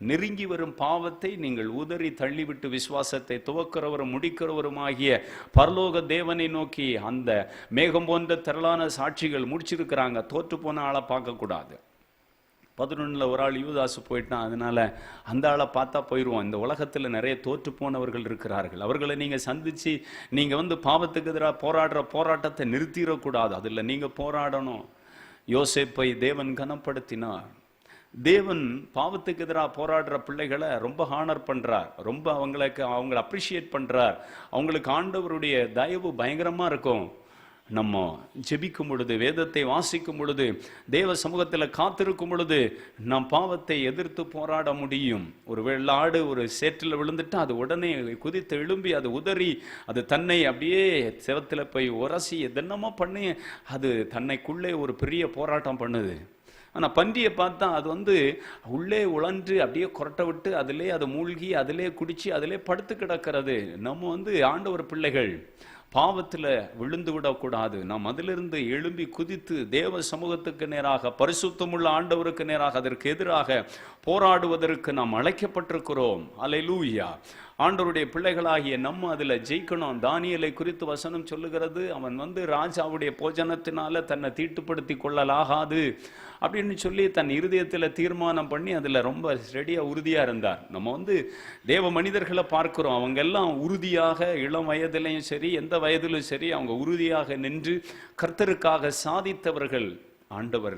நெருங்கி வரும் பாவத்தை நீங்கள் உதறி தள்ளிவிட்டு விசுவாசத்தை துவக்கிறவரும் முடிக்கிறவரும் ஆகிய பரலோக தேவனை நோக்கி. அந்த மேகம் போன்ற திரளான சாட்சிகள் முடிச்சிருக்கிறாங்க. தோற்று போன ஆளை பார்க்கக்கூடாது. 11 ஒரு ஆள் யூதாசு போயிட்டான், அதனால அந்த ஆளை பார்த்தா போயிடுவோம். இந்த உலகத்தில் நிறைய தோற்று போனவர்கள் இருக்கிறார்கள். அவர்களை நீங்கள் சந்தித்து நீங்கள் பாவத்துக்கு எதிராக போராடுற போராட்டத்தை நிறுத்திடக்கூடாது. அதில் நீங்கள் போராடணும். யோசேப்பை தேவன் கனப்படுத்தினார். தேவன் பாவத்துக்கு எதிராக போராடுற பிள்ளைகளை ரொம்ப ஹானர் பண்ணுறார், ரொம்ப அவங்கள அப்ரிஷியேட் பண்ணுறார். அவங்களுக்கு ஆண்டவருடைய தயவு பயங்கரமாக இருக்கும். நம்ம ஜெபிக்கும் பொழுது, வேதத்தை வாசிக்கும் பொழுது, தேவ சமூகத்தில் காத்திருக்கும் பொழுது நாம் பாவத்தை எதிர்த்து போராட முடியும். ஒரு வெள்ளாடு ஒரு சேற்றில் விழுந்துட்டு அது உடனே குதித்து எழும்பி அது உதறி அது தன்னை அப்படியே செவத்தில் போய் உரசி எதென்னமோ பண்ணி அது தன்னைக்குள்ளே ஒரு பெரிய போராட்டம் பண்ணுது. ஆனால் பன்றியை பார்த்தா அது உள்ளே உழன்று அப்படியே கொரட்டை விட்டு அதிலே அது மூழ்கி அதிலே குடிச்சு அதிலே படுத்து கிடக்கிறது. நம்ம ஆண்டவர் பிள்ளைகள் பாவத்தில் விழுந்து விடக்கூடாது. நாம் அதிலிருந்து எழும்பி குதித்து தேவ சமூகத்துக்கு நேராக, பரிசுத்தமுள்ள ஆண்டவருக்கு நேராக, அதற்கு எதிராக போராடுவதற்கு நாம் அழைக்கப்பட்டிருக்கிறோம். அல்லேலூயா. ஆண்டவருடைய பிள்ளைகளாகிய நம்ம அதில் ஜெயிக்கணும். தானியேலை குறித்து வசனம் சொல்லுகிறது, அவன் ராஜாவுடைய போஜனத்தினால தன்னை தீட்டுப்படுத்தி கொள்ளலாகாது அப்படின்னு சொல்லி தன் இருதயத்தில் தீர்மானம் பண்ணி அதில் ரொம்ப ரெடியாக உறுதியாக இருந்தார். நம்ம தேவ மனிதர்களை பார்க்கிறோம், அவங்க எல்லாம் உறுதியாக இளம் வயதிலையும் சரி எந்த வயதிலும் சரி அவங்க உறுதியாக நின்று கர்த்தருக்காக சாதித்தவர்கள். ஆண்டவர்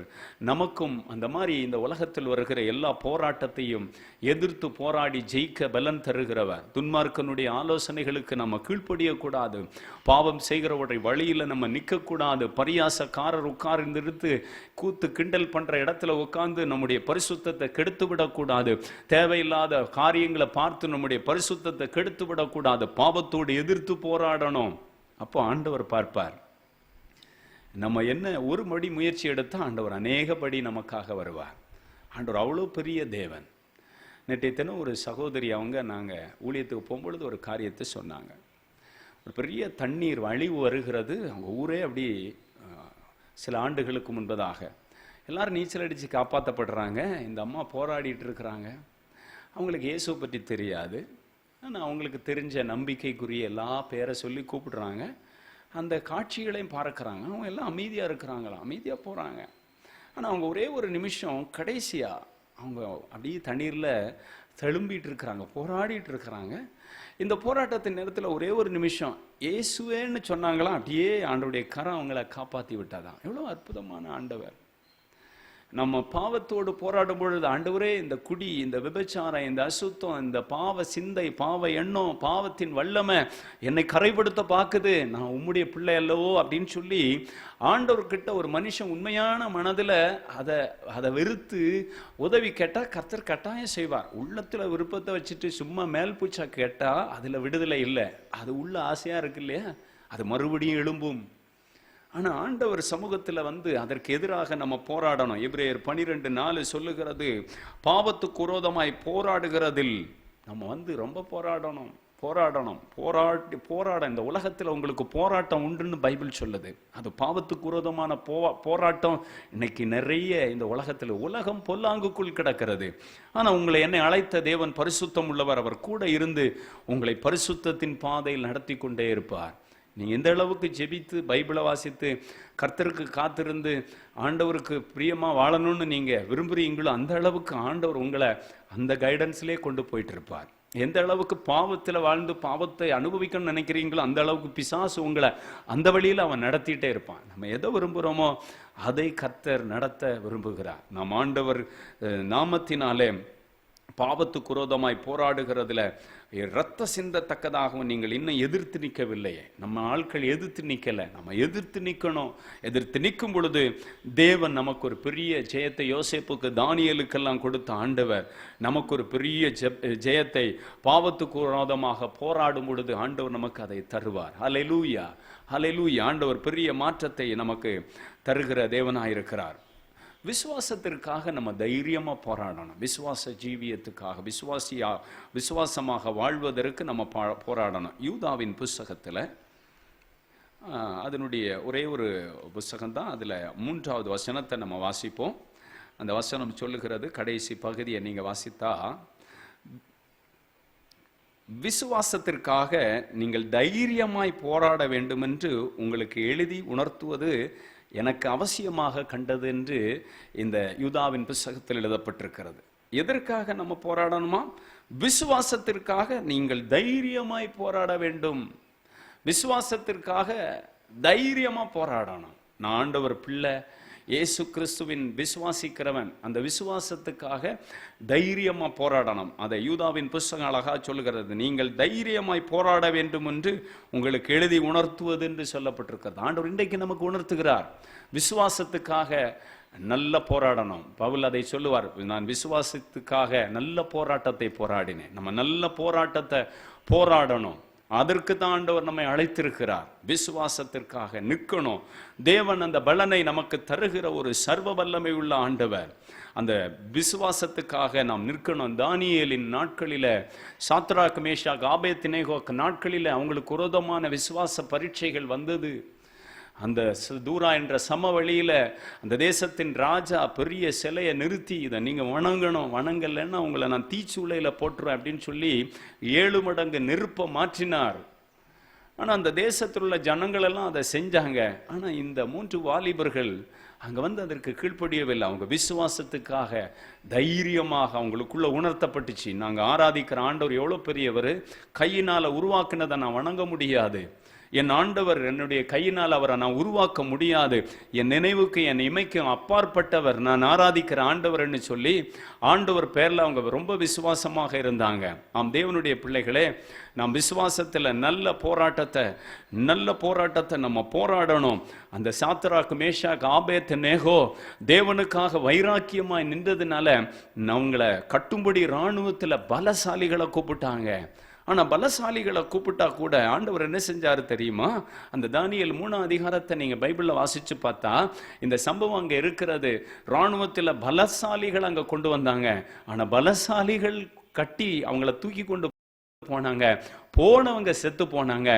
நமக்கும் அந்த மாதிரி இந்த உலகத்தில் வருகிற எல்லா போராட்டத்தையும் எதிர்த்து போராடி ஜெயிக்க பலன் தருகிறவர். துன்மார்க்கனுடைய ஆலோசனைகளுக்கு நம்ம கீழ்ப்படியக்கூடாது. பாவம் செய்கிறவருடைய வழியில் நம்ம நிற்கக்கூடாது. பரியாசக்காரர் உட்கார்ந்து கூத்து கிண்டல் பண்ணுற இடத்துல உட்கார்ந்து நம்முடைய பரிசுத்தத்தை கெடுத்து விடக்கூடாது. தேவையில்லாத காரியங்களை பார்த்து நம்முடைய பரிசுத்தத்தை கெடுத்து விடக்கூடாது. பாவத்தோடு எதிர்த்து போராடணும். அப்போ ஆண்டவர் பார்ப்பார். நம்ம என்ன ஒரு மடி முயற்சி எடுத்தால் ஆண்டவர் அநேகப்படி நமக்காக வருவார். ஆண்டவர் அவ்வளோ பெரிய தேவன். நேற்றைய தினம் ஒரு சகோதரி நாங்கள் ஊழியத்துக்கு போகும்பொழுது ஒரு காரியத்தை சொன்னாங்க. ஒரு பெரிய தண்ணீர் அழிவு வருகிறது. அவங்க ஊரே அப்படி சில ஆண்டுகளுக்கு முன்பதாக எல்லாரும் நீச்சல் அடித்து காப்பாற்றப்படுறாங்க. இந்த அம்மா போராடிட்டு இருக்கிறாங்க. அவங்களுக்கு இயேசுவை பற்றி தெரியாது. ஆனால் அவங்களுக்கு தெரிஞ்ச நம்பிக்கைக்குரிய எல்லா பேரை சொல்லி கூப்பிடுறாங்க. அந்த காட்சிகளையும் பார்க்குறாங்க. அவங்க எல்லாம் அமைதியாக இருக்கிறாங்களாம், அமைதியாக போகிறாங்க. ஆனால் அவங்க ஒரே ஒரு நிமிஷம் கடைசியாக அவங்க அப்படியே தண்ணீரில் தழும்பிட்டு இருக்கிறாங்க, போராடிட்டு இருக்கிறாங்க. இந்த போராட்டத்தின் நேரத்தில் ஒரே ஒரு நிமிஷம் இயேசுவேன்னு சொன்னாங்களாம். அப்படியே ஆண்டவருடைய கரம் அவங்கள காப்பாற்றி விட்டாதான். எவ்வளோ அற்புதமான ஆண்டவர். நம்ம பாவத்தோடு போராடும் பொழுது, ஆண்டவரே இந்த குடி, இந்த விபச்சாரம், இந்த அசுத்தம், இந்த பாவ சிந்தை, பாவ எண்ணம், பாவத்தின் வல்லமை என்னை கரைப்படுத்த பார்க்குது, நான் உம்முடைய பிள்ளை அல்லவோ அப்படின்னு சொல்லி ஆண்டவர்கிட்ட ஒரு மனுஷன் உண்மையான மனதில் அதை வெறுத்து உதவி கேட்டால் கர்த்தர் கட்டாயம் செய்வார். உள்ளத்தில் விருப்பத்தை வச்சுட்டு சும்மா மேல் பூச்சா கேட்டால் அதில் விடுதலை இல்லை. அது உள்ள ஆசையாக இருக்கு இல்லையா, அது மறுபடியும் எழும்பும். ஆனால் ஆண்டவர் சமூகத்தில் அதற்கு எதிராக நம்ம போராடணும். எபிரேயர் 12:4 சொல்லுகிறது, பாவத்துக்கு விரோதமாய் போராடுகிறதில் நம்ம ரொம்ப போராடணும். போராட இந்த உலகத்தில் உங்களுக்கு போராட்டம் உண்டுன்னு பைபிள் சொல்லுது. அது பாவத்துக்கு விரோதமான போராட்டம் இன்னைக்கு நிறைய இந்த உலகம் பொல்லாங்குக்குள் கிடக்கிறது. ஆனால் உங்களை என்னை அழைத்த தேவன் பரிசுத்தம் உள்ளவர். அவர் கூட இருந்து உங்களை பரிசுத்தத்தின் பாதையில் நடத்தி கொண்டே இருப்பார். நீங்கள் எந்த அளவுக்கு ஜெபித்து பைபிளை வாசித்து கர்த்தருக்கு காத்திருந்து ஆண்டவருக்கு பிரியமாக வாழணும்னு நீங்கள் விரும்புகிறீங்களோ அந்த அளவுக்கு ஆண்டவர் உங்களை அந்த கைடன்ஸ்லேயே கொண்டு போயிட்டு இருப்பார். எந்த அளவுக்கு பாவத்தில் வாழ்ந்து பாவத்தை அனுபவிக்கணும்னு நினைக்கிறீங்களோ அந்த அளவுக்கு பிசாசு உங்களை அந்த வழியில் அவன் நடத்திட்டே இருப்பான். நம்ம எதை விரும்புகிறோமோ அதை கர்த்தர் நடத்த விரும்புகிறார். நாம் ஆண்டவர் நாமத்தினாலே பாவத்துக்கு விரோதமாய் போராடுகிறதுல இரத்த சிந்தத்தக்கதாகவும் நீங்கள் இன்னும் எதிர்த்து நிற்கவில்லையே. நம்ம ஆட்கள் எதிர்த்து நிற்கலை, நம்ம எதிர்த்து நிற்கணும். எதிர்த்து நிற்கும் பொழுது தேவன் நமக்கு ஒரு பெரிய ஜெயத்தை, யோசேப்புக்கு தானியேலுக்கெல்லாம் கொடுத்த ஆண்டவர் நமக்கு ஒரு பெரிய ஜெயத்தை பாவத்துக்கு விரோதமாக போராடும் பொழுது ஆண்டவர் நமக்கு அதை தருவார். ஹல்லேலூயா, ஹல்லேலூயா. ஆண்டவர் பெரிய மாற்றத்தை நமக்கு தருகிற தேவனாயிருக்கிறார். விசுவாசத்திற்காக நம்ம தைரியமாக போராடணும். விசுவாச ஜீவியத்துக்காக, விசுவாசமாக வாழ்வதற்கு நம்ம போராடணும். யூதாவின் புஸ்தகத்தில் அதனுடைய ஒரே ஒரு புஸ்தகம்தான், அதில் 3வது வசனத்தை நம்ம வாசிப்போம். அந்த வசனம் சொல்லுகிறது, கடைசி பகுதியை நீங்கள் வாசித்தா, விசுவாசத்திற்காக நீங்கள் தைரியமாய் போராட வேண்டும் என்று உங்களுக்கு எழுதி உணர்த்துவது எனக்கு அவசியமாக கண்டது என்று இந்த யூதாவின் புத்தகத்தில் எழுதப்பட்டிருக்கிறது. எதற்காக நம்ம போராடணுமா? விசுவாசத்திற்காக நீங்கள் தைரியமாய் போராட வேண்டும். விசுவாசத்திற்காக தைரியமா போராடணும். நான் ஆண்டவர் பிள்ளை, இயேசு கிறிஸ்துவின் விசுவாசிக்கிறவன், அந்த விசுவாசத்துக்காக தைரியமா போராடணும். அதை யூதாவின் புத்தகம் அழகா சொல்லுகிறது. நீங்கள் தைரியமாய் போராட வேண்டும் என்று உங்களுக்கு எழுதி உணர்த்துவது என்று சொல்லப்பட்டிருக்கிறது. ஆண்டவர் இன்றைக்கு நமக்கு உணர்த்துகிறார். விசுவாசத்துக்காக நல்ல போராடணும். பவுல் அதை சொல்லுவார், நான் விசுவாசத்துக்காக நல்ல போராட்டத்தை போராடினேன். நம்ம நல்ல போராட்டத்தை போராடணும். அதற்கு தான் ஆண்டவர் நம்மை அழைத்திருக்கிறார். விசுவாசத்திற்காக நிற்கணும். தேவன் அந்த பலனை நமக்கு தருகிற ஒரு சர்வ வல்லமை உள்ள ஆண்டவர். அந்த விசுவாசத்துக்காக நாம் நிற்கணும். தானியேலின் நாட்களில, சாத்ராக் மேஷாக் ஆபேத்நேகோ நாட்களில அவங்களுக்கு விரோதமான விசுவாச பரீட்சைகள் வந்தது. அந்த தூரா என்ற சமவெளியில அந்த தேசத்தின் ராஜா பெரிய சிலையை நிறுத்தி, இதை நீங்க வணங்கணும், வணங்கலைன்னா உங்களை நான் தீச்சூளையில போட்டுருவேன் அப்படின்னு சொல்லி 7 மடங்கு நெருப்பை மாற்றினார். ஆனா அந்த தேசத்தில் உள்ள ஜனங்கள் எல்லாம் அதை செஞ்சாங்க. ஆனா இந்த 3 வாலிபர்கள் அங்க வந்து அதற்கு கீழ்ப்படியவில்லை. அவங்க விசுவாசத்துக்காக தைரியமாக அவங்களுக்குள்ள உணர்த்தப்பட்டுச்சு, நாங்க ஆராதிக்கிற ஆண்டவர் எவ்வளவு பெரியவர், கையினால உருவாக்குனதை நான் வணங்க முடியாது, என் ஆண்டவர் என்னுடைய கையினால் அவரை நான் உருவாக்க முடியாது, என் நினைவுக்கு என் இமைக்கும் அப்பாற்பட்டவர் நான் ஆராதிக்கிற ஆண்டவர்னு சொல்லி ஆண்டவர் பேர்ல அவங்க ரொம்ப விசுவாசமாக இருந்தாங்க. ஆம் தேவனுடைய பிள்ளைகளே, நாம் விசுவாசத்தில் நல்ல போராட்டத்தை நம்ம போராடணும். அந்த சாத்ராக் மேஷாக் ஆபேத்நேகோ தேவனுக்காக வைராக்கியமாய் நின்றதுனால அவங்கள கட்டும்படி இராணுவத்தில் பலசாலிகளை கூப்பிட்டாங்க. ஆனா பலசாலிகளை கூப்பிட்டா கூட ஆண்டவர் என்ன செஞ்சாரு தெரியுமா? அந்த தானியேல் 3ஆம் அதிகாரத்தை நீங்க பைபிள்ல வாசிச்சு பார்த்தா இந்த சம்பவம் அங்க இருக்கிறது. இராணுவத்துல பலசாலிகள் அங்க கொண்டு வந்தாங்க. ஆனா பலசாலிகள் கட்டி அவங்கள தூக்கி கொண்டு போனாங்க. போனவங்க செத்து போனாங்க.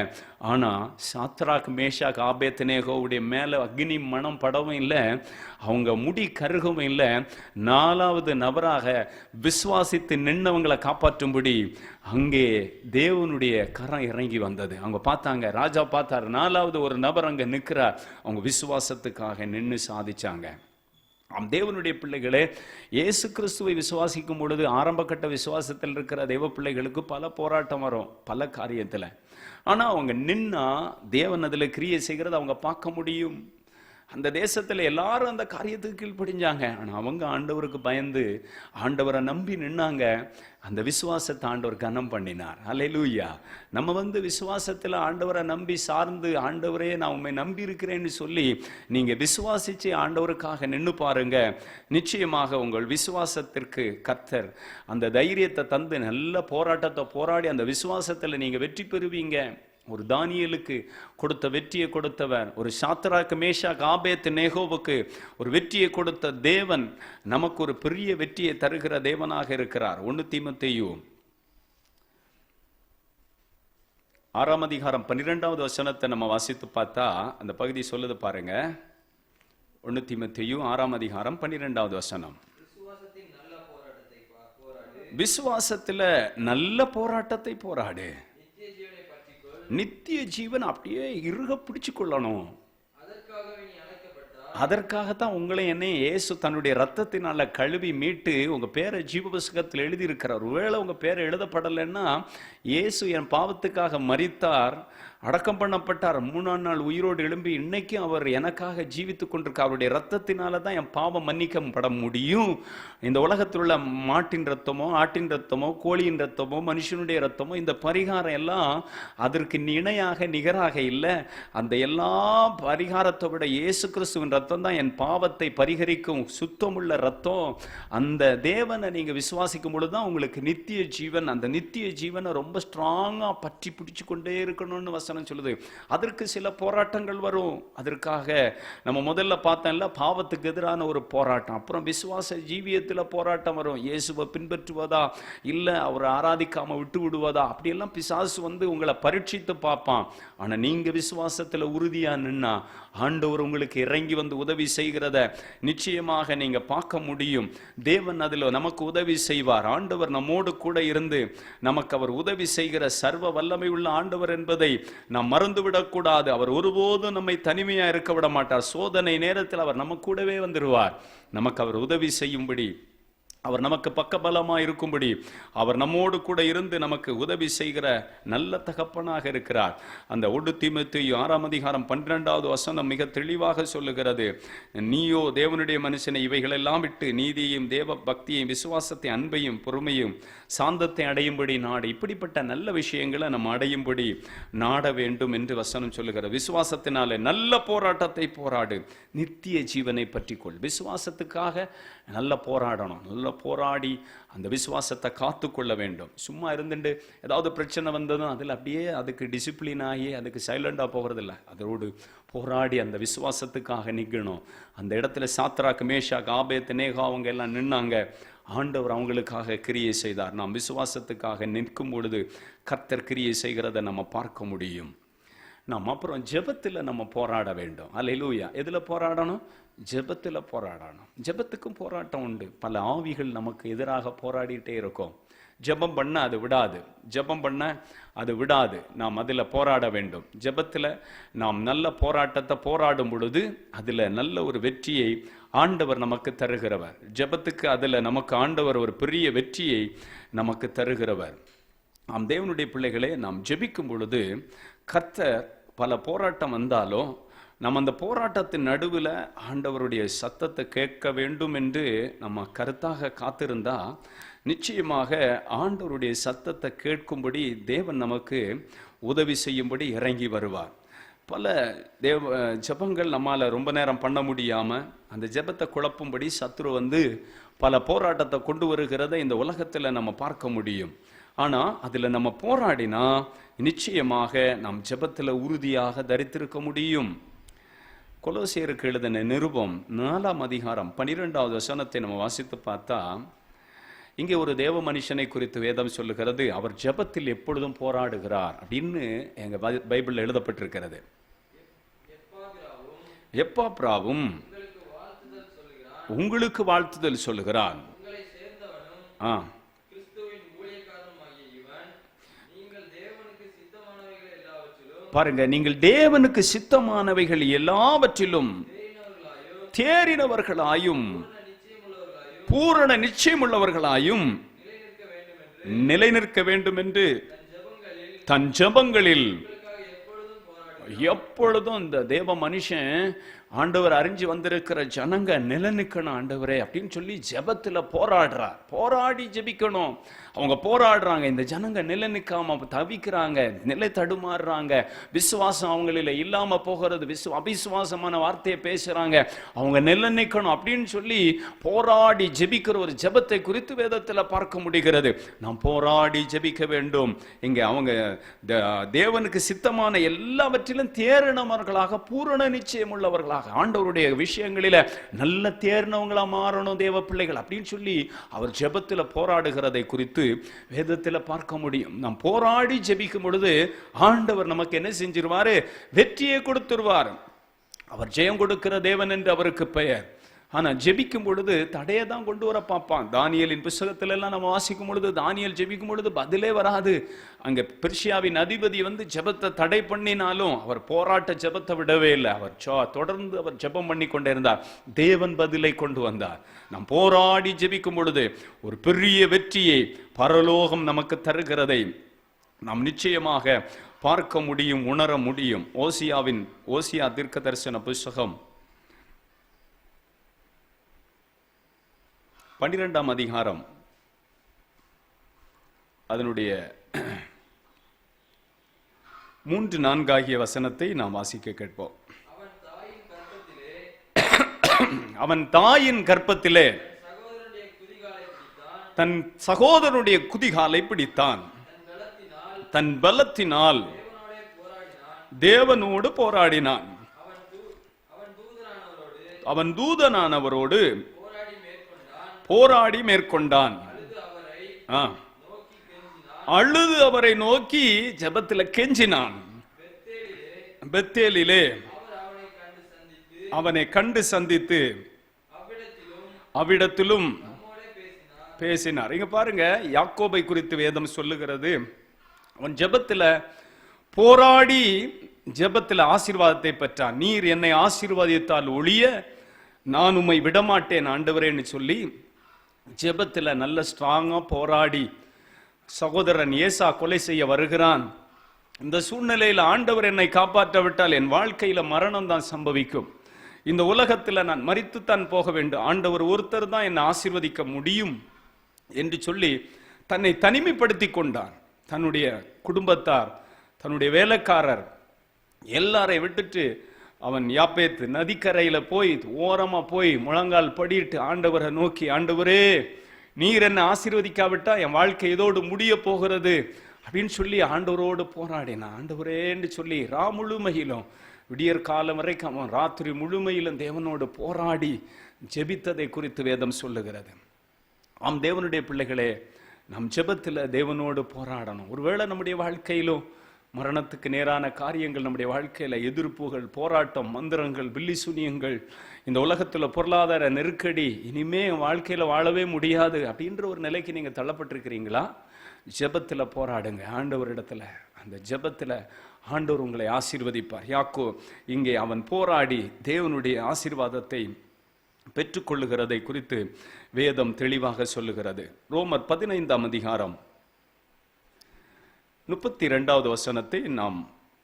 ஆனா சாத்ராக் மேஷாக் ஆபேத்நேகோவுடைய மேல அக்னி மனம் படவும் இல்லை, அவங்க முடி கருகவும் இல்லை. 4வது நபராக விசுவாசித்து நின்னவங்களை காப்பாற்றும்படி அங்கே தேவனுடைய கரம் இறங்கி வந்தது. அவங்க பார்த்தாங்க, ராஜா பார்த்தார், 4வது ஒரு நபர் அங்க நிற்கிறார். அவங்க விசுவாசத்துக்காக நின்று சாதிச்சாங்க. தேவனுடைய பிள்ளைகளே, இயேசு கிறிஸ்துவை விசுவாசிக்கும் பொழுது ஆரம்ப கட்ட விசுவாசத்தில் இருக்கிற தேவ பிள்ளைகளுக்கு பல போராட்டம் வரும், பல காரியத்தில். ஆனால் அவங்க நின்னா தேவன் அதில் கிரியை செய்கிறது அவங்க பார்க்க முடியும். அந்த தேசத்தில் எல்லாரும் அந்த காரியத்துக்கு கீழ்ப்படிஞ்சாங்க. ஆனால் அவங்க ஆண்டவருக்கு பயந்து ஆண்டவரை நம்பி நின்னாங்க. அந்த விசுவாசத்தை ஆண்டவர் கனம் பண்ணினார். அல்லேலூயா. நம்ம வந்து விசுவாசத்தில் ஆண்டவரை நம்பி சார்ந்து, ஆண்டவரே நான் உண்மை நம்பி இருக்கிறேன்னு சொல்லி நீங்கள் விசுவாசித்து ஆண்டவருக்காக நின்று பாருங்க. நிச்சயமாக உங்கள் விசுவாசத்திற்கு கர்த்தர் அந்த தைரியத்தை தந்து நல்ல போராட்டத்தை போராடி அந்த விசுவாசத்தில் நீங்கள் வெற்றி பெறுவீங்க. ஒரு தானியேலுக்கு கொடுத்த வெற்றியை கொடுத்தவர், ஒரு சாத்ராக் மேஷாக் ஆபேத்நேகோவுக்கு ஒரு வெற்றியை கொடுத்த தேவன் நமக்கு ஒரு பெரிய வெற்றியை தருகிற தேவனாக இருக்கிறார். 1 தீமோத்தேயு 6ஆம் அதிகாரம் 12வது வசனத்தை நம்ம வாசித்து பார்த்தா அந்த பகுதி சொல்லுது பாருங்க. 1 தீமோத்தேயு 6ஆம் அதிகாரம் 12வது வசனம். விசுவாசத்துல நல்ல போராட்டத்தை போராடு, நித்திய ஜீவன் அப்படியே இறுக பிடிச்சு கொள்ளணும். அதற்காகத்தான் உங்களை என்னை இயேசு தன்னுடைய ரத்தத்தினால கழுவி மீட்டு உங்க பேரை ஜீவ புஸ்தகத்தில் எழுதி இருக்கிறார். ஒருவேளை உங்க பேரை எழுதப்படலைன்னா, இயேசு என் பாவத்துக்காக மரித்தார், அடக்கம் பண்ணப்பட்டார், 3ஆம் நாள் உயிரோடு எழும்பி இன்னைக்கும் அவர் எனக்காக ஜீவித்து கொண்டிருக்கார். அவருடைய ரத்தத்தினால தான் என் பாவம் மன்னிக்கப்பட முடியும். இந்த உலகத்தில் உள்ள மாட்டின் ரத்தமோ, ஆட்டின் ரத்தமோ, கோழியின் ரத்தமோ, மனுஷனுடைய ரத்தமோ, இந்த பரிகாரம் எல்லாம் அதற்கு இணையாக நிகராக இல்லை. அந்த எல்லா பரிகாரத்தை விட இயேசு கிறிஸ்துவின் ரத்தம் தான் என் பாவத்தை பரிகரிக்கும் சுத்தமுள்ள ரத்தம். அந்த தேவனை நீங்க விசுவாசிக்கும் பொழுதுதான் உங்களுக்கு நித்திய ஜீவன். அந்த நித்திய ஜீவனை ரொம்ப ஸ்ட்ராங்கா பற்றி பிடிச்சு கொண்டே இருக்கணும்னு வசனம் சொல்லுது. அதற்கு சில போராட்டங்கள் வரும். அதற்காக நம்ம முதல்ல பார்த்தோம்ல, பாவத்துக்கு எதிரான ஒரு போராட்டம், அப்புறம் விசுவாச ஜீவியத்தில் போராட்டம் வரும். இயேசுவை பின்பற்றுவதா இல்ல அவரை ஆராதிக்காம விட்டு விடுவதா, அப்படியெல்லாம் பிசாசு வந்து உங்களை பரீட்சித்து பார்ப்பான். ஆனா நீங்க விசுவாசத்துல உறுதியா நின்னா ஆண்டவர் உங்களுக்கு இறங்கி வந்து உதவி செய்கிறத நிச்சயமாக நீங்க பார்க்க முடியும். தேவன் அதில் நமக்கு உதவி செய்வார். ஆண்டவர் நம்மோடு கூட இருந்து நமக்கு அவர் உதவி செய்கிற சர்வ வல்லமை உள்ள ஆண்டவர் என்பதை நாம் மறந்துவிடக்கூடாது. அவர் ஒருபோதும் நம்மை தனிமையா இருக்க விட மாட்டார். சோதனை நேரத்தில் அவர் நம்ம கூடவே வந்துடுவார். நமக்கு அவர் உதவி செய்யும்படி, அவர் நமக்கு பக்கபலமாக இருக்கும்படி, அவர் நம்மோடு கூட இருந்து நமக்கு உதவி செய்கிற நல்ல தகப்பனாக இருக்கிறார். அந்த 1 தீமோத்தேயு 6:12 மிக தெளிவாக சொல்லுகிறது, நீயோ தேவனுடைய மனுஷனை இவைகளெல்லாம் விட்டு நீதியையும் தேவ பக்தியையும் விசுவாசத்தை அன்பையும் பொறுமையும் சாந்தத்தை அடையும்படி நாடு. இப்படிப்பட்ட நல்ல விஷயங்களை நம்ம அடையும்படி நாட வேண்டும் என்று வசனம் சொல்லுகிறது. விசுவாசத்தினாலே நல்ல போராட்டத்தை போராடு, நித்திய ஜீவனை பற்றிக்கொள். விசுவாசத்துக்காக நல்ல போராடணும். நல்ல போராடி அந்த விசுவாசத்தை காத்து கொள்ள வேண்டும். சும்மா இருந்துட்டு ஏதாவது பிரச்சனை வந்ததும் அதில் அப்படியே அதுக்கு டிசிப்ளின் ஆகி அதுக்கு சைலண்டாக போகிறதில்ல. அதோடு போராடி அந்த விசுவாசத்துக்காக நிற்கணும். அந்த இடத்துல சாத்ராக், மேஷாக், ஆபேத்நேகோ அவங்க எல்லாம் நின்னாங்க. ஆண்டவர் அவங்களுக்காக கிரியை செய்தார். நாம் விசுவாசத்துக்காக நிற்கும் பொழுது கர்த்தர் கிரியை செய்கிறத நம்ம பார்க்க முடியும். நாம் அப்புறம் ஜெபத்தில் நம்ம போராட வேண்டும். அல்லேலூயா. எதில் போராடணும்? ஜெபத்தில் போராடணும். ஜெபத்துக்கும் போராட்டம் உண்டு. பல ஆவிகள் நமக்கு எதிராக போராடிட்டே இருக்கும். ஜெபம் பண்ண அது விடாது, ஜெபம் பண்ண அது விடாது. நாம் அதில் போராட வேண்டும். ஜெபத்தில் நாம் நல்ல போராட்டத்தை போராடும் பொழுது அதில் நல்ல ஒரு வெற்றியை ஆண்டவர் நமக்கு தருகிறவர். ஜெபத்துக்கு அதில் நமக்கு ஆண்டவர் ஒரு பெரிய வெற்றியை நமக்கு தருகிறவர். நாம் தேவனுடைய பிள்ளைகளே, நாம் ஜெபிக்கும் பொழுது கர்த்தர் பல போராட்டம் வந்தாலும் நம்ம அந்த போராட்டத்தின் நடுவில் ஆண்டவருடைய சத்தத்தை கேட்க வேண்டும் என்று நம்ம கருத்தாக காத்திருந்தா நிச்சயமாக ஆண்டவருடைய சத்தத்தை கேட்கும்படி தேவன் நமக்கு உதவி செய்யும்படி இறங்கி வருவார். பல ஜெபங்கள் நம்மால் ரொம்ப நேரம் பண்ண முடியாமல் அந்த ஜெபத்தை குழப்பும்படி சத்துரு வந்து பல போராட்டத்தை கொண்டு வருகிறத இந்த உலகத்தில் நம்ம பார்க்க முடியும். ஆனால் அதில் நம்ம போராடினா நிச்சயமாக நாம் ஜெபத்தில் உறுதியாக தரித்திருக்க முடியும். கொலோசியருக்கு எழுதின நிருபம் 4:12 நம்ம வாசித்து பார்த்தா, இங்கே ஒரு தேவ மனுஷனை குறித்து வேதம் சொல்லுகிறது, அவர் ஜெபத்தில் எப்பொழுதும் போராடுகிறார் அப்படின்னு எங்க பைபிளில் எழுதப்பட்டிருக்கிறது. எப்பாப்ராவும் உங்களுக்கு வாழ்த்துதல் சொல்லுகிறான். பாருங்க, நீங்கள் தேவனுக்கு சித்தமானவைகள் எல்லாவற்றிலும் தேறினவர்களாயும் பூரண நிச்சயமுள்ளவர்களாயும் நிலை நிற்க வேண்டும் என்று தன் ஜெபங்களில் எப்பொழுதும் இந்த தேவ மனுஷன் ஆண்டவர் அறிஞ்சு வந்திருக்கிற ஜனங்க நிலை நிற்கணும் ஆண்டவரே அப்படின்னு சொல்லி ஜெபத்தில் போராடுறார். போராடி ஜெபிக்கணும். அவங்க போராடுறாங்க. இந்த ஜனங்க நிலை நிற்காம தவிக்கிறாங்க, நிலை தடுமாறுறாங்க. விசுவாசம் அவங்களில் இல்லாம போகிறது. அபிசுவாசமான வார்த்தையை பேசுறாங்க. அவங்க நிலை நிற்கணும் அப்படின்னு சொல்லி போராடி ஜெபிக்கிற ஒரு ஜெபத்தை குறித்து வேதத்தில் பார்க்க முடிகிறது. நாம் போராடி ஜெபிக்க வேண்டும். இங்க அவங்க தேவனுக்கு சித்தமான எல்லாவற்றிலும் தேறினவர்களாக பூரண நிச்சயம் உள்ளவர்களாக ஆண்டவருடைய விஷயங்களில நல்ல தேர்னவங்களா மாறணும் தேவ பிள்ளைகள் அப்படின்னு சொல்லி அவர் ஜெபத்தில் போராடுகிறதை குறித்து வேதத்தில் பார்க்க முடியும். நாம் போராடி ஜெபிக்கும் பொழுது ஆண்டவர் நமக்கு என்ன செஞ்சிருவாரு? வெற்றியை கொடுத்துருவார். அவர் ஜெயம் கொடுக்கிற தேவன் என்று அவருக்கு பெயர். ஆனா ஜெபிக்கும் பொழுது தடையை தான் கொண்டு வர பார்ப்பான். தானியேலின் புத்தகத்துல எல்லாம் நம்ம வாசிக்கும் பொழுது தானியேல் ஜெபிக்கும் பொழுது பதிலே வராது. அங்க பெர்சியாவின் அதிபதி வந்து ஜெபத்தை தடை பண்ணினாலும் அவர் போராட்ட ஜெபத்தை விடவே இல்லை. அவர் தொடர்ந்து அவர் ஜெபம் பண்ணி கொண்டே இருந்தார். தேவன் பதிலை கொண்டு வந்தார். நாம் போராடி ஜெபிக்கும் பொழுது ஒரு பெரிய வெற்றியை பரலோகம் நமக்கு தருகிறதை நாம் நிச்சயமாக பார்க்க முடியும், உணர முடியும். ஓசியா தீர்க்க தரிசன புத்தகம் 12ஆம் அதிகாரம் அதனுடைய 3-4 ஆகிய வசனத்தை நாம் வாசிக்க கேட்போம். அவன் தாயின் கர்ப்பத்திலே தன் சகோதரனுடைய குதிகாலை பிடித்தான். தன் பலத்தினால் தேவனோடு போராடினான். அவன் தூதனானவரோடு போராடி மேற்கொண்டான். அழுது அவரை நோக்கி ஜெபத்தில் கெஞ்சினான். பெத்தேலிலே அவனை கண்டு சந்தித்து அவ்விடத்திலும் பேசினார். இங்க பாருங்க, யாக்கோபை குறித்து வேதம் சொல்லுகிறது. அவன் ஜெபத்தில் போராடி ஜெபத்தில் ஆசீர்வாதத்தை பெற்றான். நீர் என்னை ஆசீர்வாதித்தால் ஒழிய நான் உம்மை விடமாட்டேன் ஆண்டவரேன்னு சொல்லி ஜெபத்தில் நல்ல ஸ்ட்ராங்கா போராடி சகோதரன் ஏசா கொலை செய்ய வருகிறான். இந்த சூழ்நிலையில் ஆண்டவர் என்னை காப்பாற்ற விட்டால் என் வாழ்க்கையில மரணம் தான் சம்பவிக்கும், இந்த உலகத்துல நான் மரித்துத்தான் போக வேண்டும், ஆண்டவர் ஒருத்தர் தான் என்னை ஆசீர்வதிக்க முடியும் என்று சொல்லி தன்னை தனிமைப்படுத்தி கொண்டான். தன்னுடைய குடும்பத்தார், தன்னுடைய வேலைக்காரர் எல்லாரை விட்டுட்டு அவன் யாப்பேத்து நதிக்கரையில போய் ஓரமா போய் முழங்கால் படிட்டு ஆண்டவரை நோக்கி, ஆண்டவரே நீர் என்ன ஆசீர்வதிக்காவிட்டா என் வாழ்க்கை இதோடு முடிய போகிறது அப்படின்னு சொல்லி ஆண்டவரோடு போராடினான். ஆண்டவரேன்னு சொல்லி முழுமையிலும் விடியற் காலம் வரைக்கும் அவன் ராத்திரி முழுமையிலும் தேவனோடு போராடி ஜெபித்ததை குறித்து வேதம் சொல்லுகிறது. ஆம் தேவனுடைய பிள்ளைகளே, நம் ஜெபத்தில் தேவனோடு போராடணும். ஒருவேளை நம்முடைய வாழ்க்கையிலும் மரணத்துக்கு நேரான காரியங்கள், நம்முடைய வாழ்க்கையில எதிர்ப்புகள், போராட்டம், மந்திரங்கள், பில்லி சூனியங்கள், இந்த உலகத்துல பொருளாதார நெருக்கடி, இனிமே வாழ்க்கையில வாழவே முடியாது அப்படின்ற ஒரு நிலைக்கு நீங்க தள்ளப்பட்டிருக்கிறீங்களா? ஜெபத்துல போராடுங்க ஆண்டவரிடத்துல. அந்த ஜெபத்துல ஆண்டவர் உங்களை ஆசீர்வதிப்பார். யாக்கோ இங்கே அவன் போராடி தேவனுடைய ஆசீர்வாதத்தை பெற்றுக்கொள்ளுகிறதை குறித்து வேதம் தெளிவாக சொல்லுகிறது. ரோமர் 15ஆம் அதிகாரம் 32வது வசனத்தை நாம்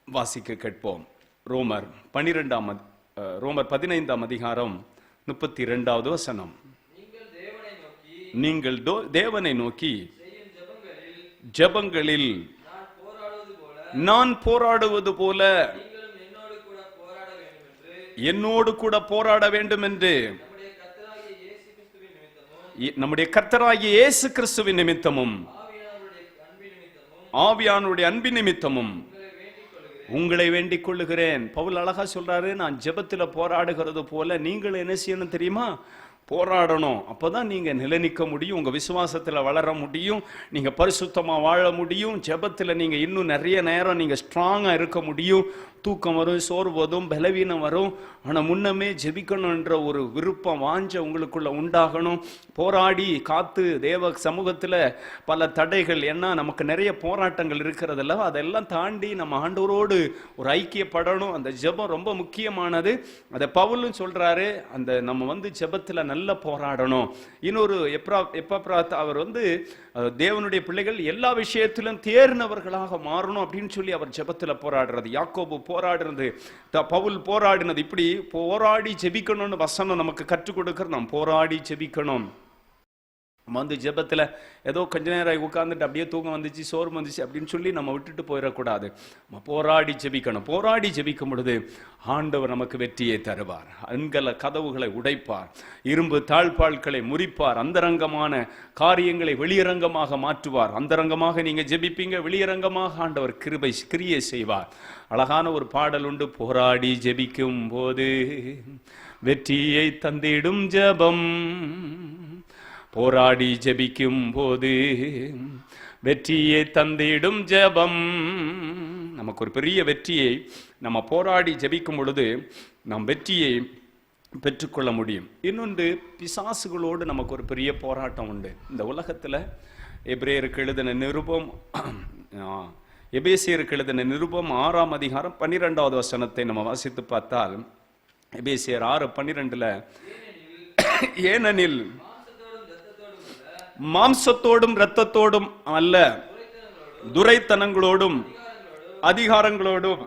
வாசிக்க கேட்போம். ரோமர் 15ஆம் அதிகாரம் 32வது வசனம். நீங்கள் தேவனை நோக்கி ஜெபங்களில் நான் போராடுவது போல என்னோடு கூட போராட வேண்டும் என்று நம்முடைய கர்த்தராகிய இயேசு கிறிஸ்துவின் நிமித்தமும் ஆவியானுடைய அன்பின் நிமித்தமும் உங்களை வேண்டிக் கொள்ளுகிறேன். பவுல் அழகா சொல்றாரு, நான் ஜெபத்துல போராடுகிறது போல நீங்கள் என்ன செய்யணும் தெரியுமா? போராடணும். அப்பதான் நீங்க நிலைநிற்க முடியும், உங்க விசுவாசத்துல வளர முடியும், நீங்க பரிசுத்தமா வாழ முடியும். ஜெபத்துல நீங்க இன்னும் நிறைய நேரம் நீங்க ஸ்ட்ராங்கா இருக்க முடியும். தூக்கம் வரும், சோர்வதும், பலவீனம் வரும். ஆனா முன்னமே ஜெபிக்கணும்ன்ற ஒரு விருப்பம், வாஞ்ச உங்களுக்குள்ள உண்டாகணும். போராடி காத்து தேவ சமூகத்துல பல தடைகள், ஏன்னா நமக்கு நிறைய போராட்டங்கள் இருக்கிறதுல, அதெல்லாம் தாண்டி நம்ம ஆண்டவரோடு ஒரு ஐக்கியப்படணும். அந்த ஜெபம் ரொம்ப முக்கியமானது. அதை பவுலும் சொல்றாரு, அந்த நம்ம ஜெபத்துல நல்ல போராடணும். இன்னொரு எப்பாப்ராத் அவர் தேவனுடைய பிள்ளைகள் எல்லா விஷயத்திலும் தேர்ந்தவர்களாக மாறணும் அப்படின்னு சொல்லி அவர் ஜெபத்துல போராடுறது. யாக்கோபு போராடுறது, பவுல் போராடினது. இப்படி போராடி ஜெபிக்கணும்னு வசனம் நமக்கு கற்றுக் கொடுக்கிறது. நாம் போராடி ஜெபிக்கணும். நம்ம ஜெபத்துல ஏதோ கொஞ்ச நேரம் உட்கார்ந்துட்டு அப்படியே தூக்கம் வந்துச்சு, சோர்வு வந்துச்சு அப்படின்னு சொல்லி நம்ம விட்டுட்டு போயிடக்கூடாது. நம்ம போராடி ஜெபிக்கணும். போராடி ஜெபிக்கும் பொழுது ஆண்டவர் நமக்கு வெற்றியை தருவார். அன்கல கதவுகளை உடைப்பார், இரும்பு தாழ்பாள்களை முறிப்பார், அந்தரங்கமான காரியங்களை வெளியரங்கமாக மாற்றுவார். அந்தரங்கமாக நீங்க ஜெபிப்பீங்க, வெளியரங்கமாக ஆண்டவர் கிரியை செய்வார். அழகான ஒரு பாடல் உண்டு, போராடி ஜெபிக்கும் போது வெற்றியை தந்திடும் ஜெபம், போராடி ஜெபிக்கும் போது வெற்றியை தந்திடும் ஜெபம். நமக்கு ஒரு பெரிய வெற்றியை நம்ம போராடி ஜெபிக்கும் பொழுது நாம் வெற்றியை பெற்றுக்கொள்ள முடியும். இன்னொன்று, பிசாசுகளோடு நமக்கு ஒரு பெரிய போராட்டம் உண்டு. இந்த உலகத்துல எபிரேயருக்கு எழுதின நிருபம், எபேசியருக்கு எழுதின நிருபம் 6ஆம் அதிகாரம் 12வது வசனத்தை நம்ம வாசித்து பார்த்தால், எபேசியர் 6:12, ஏனெனில் மாம்சத்தோடும் இரத்தத்தோடும் அல்ல, துரைத்தனங்களோடும் அதிகாரங்களோடும்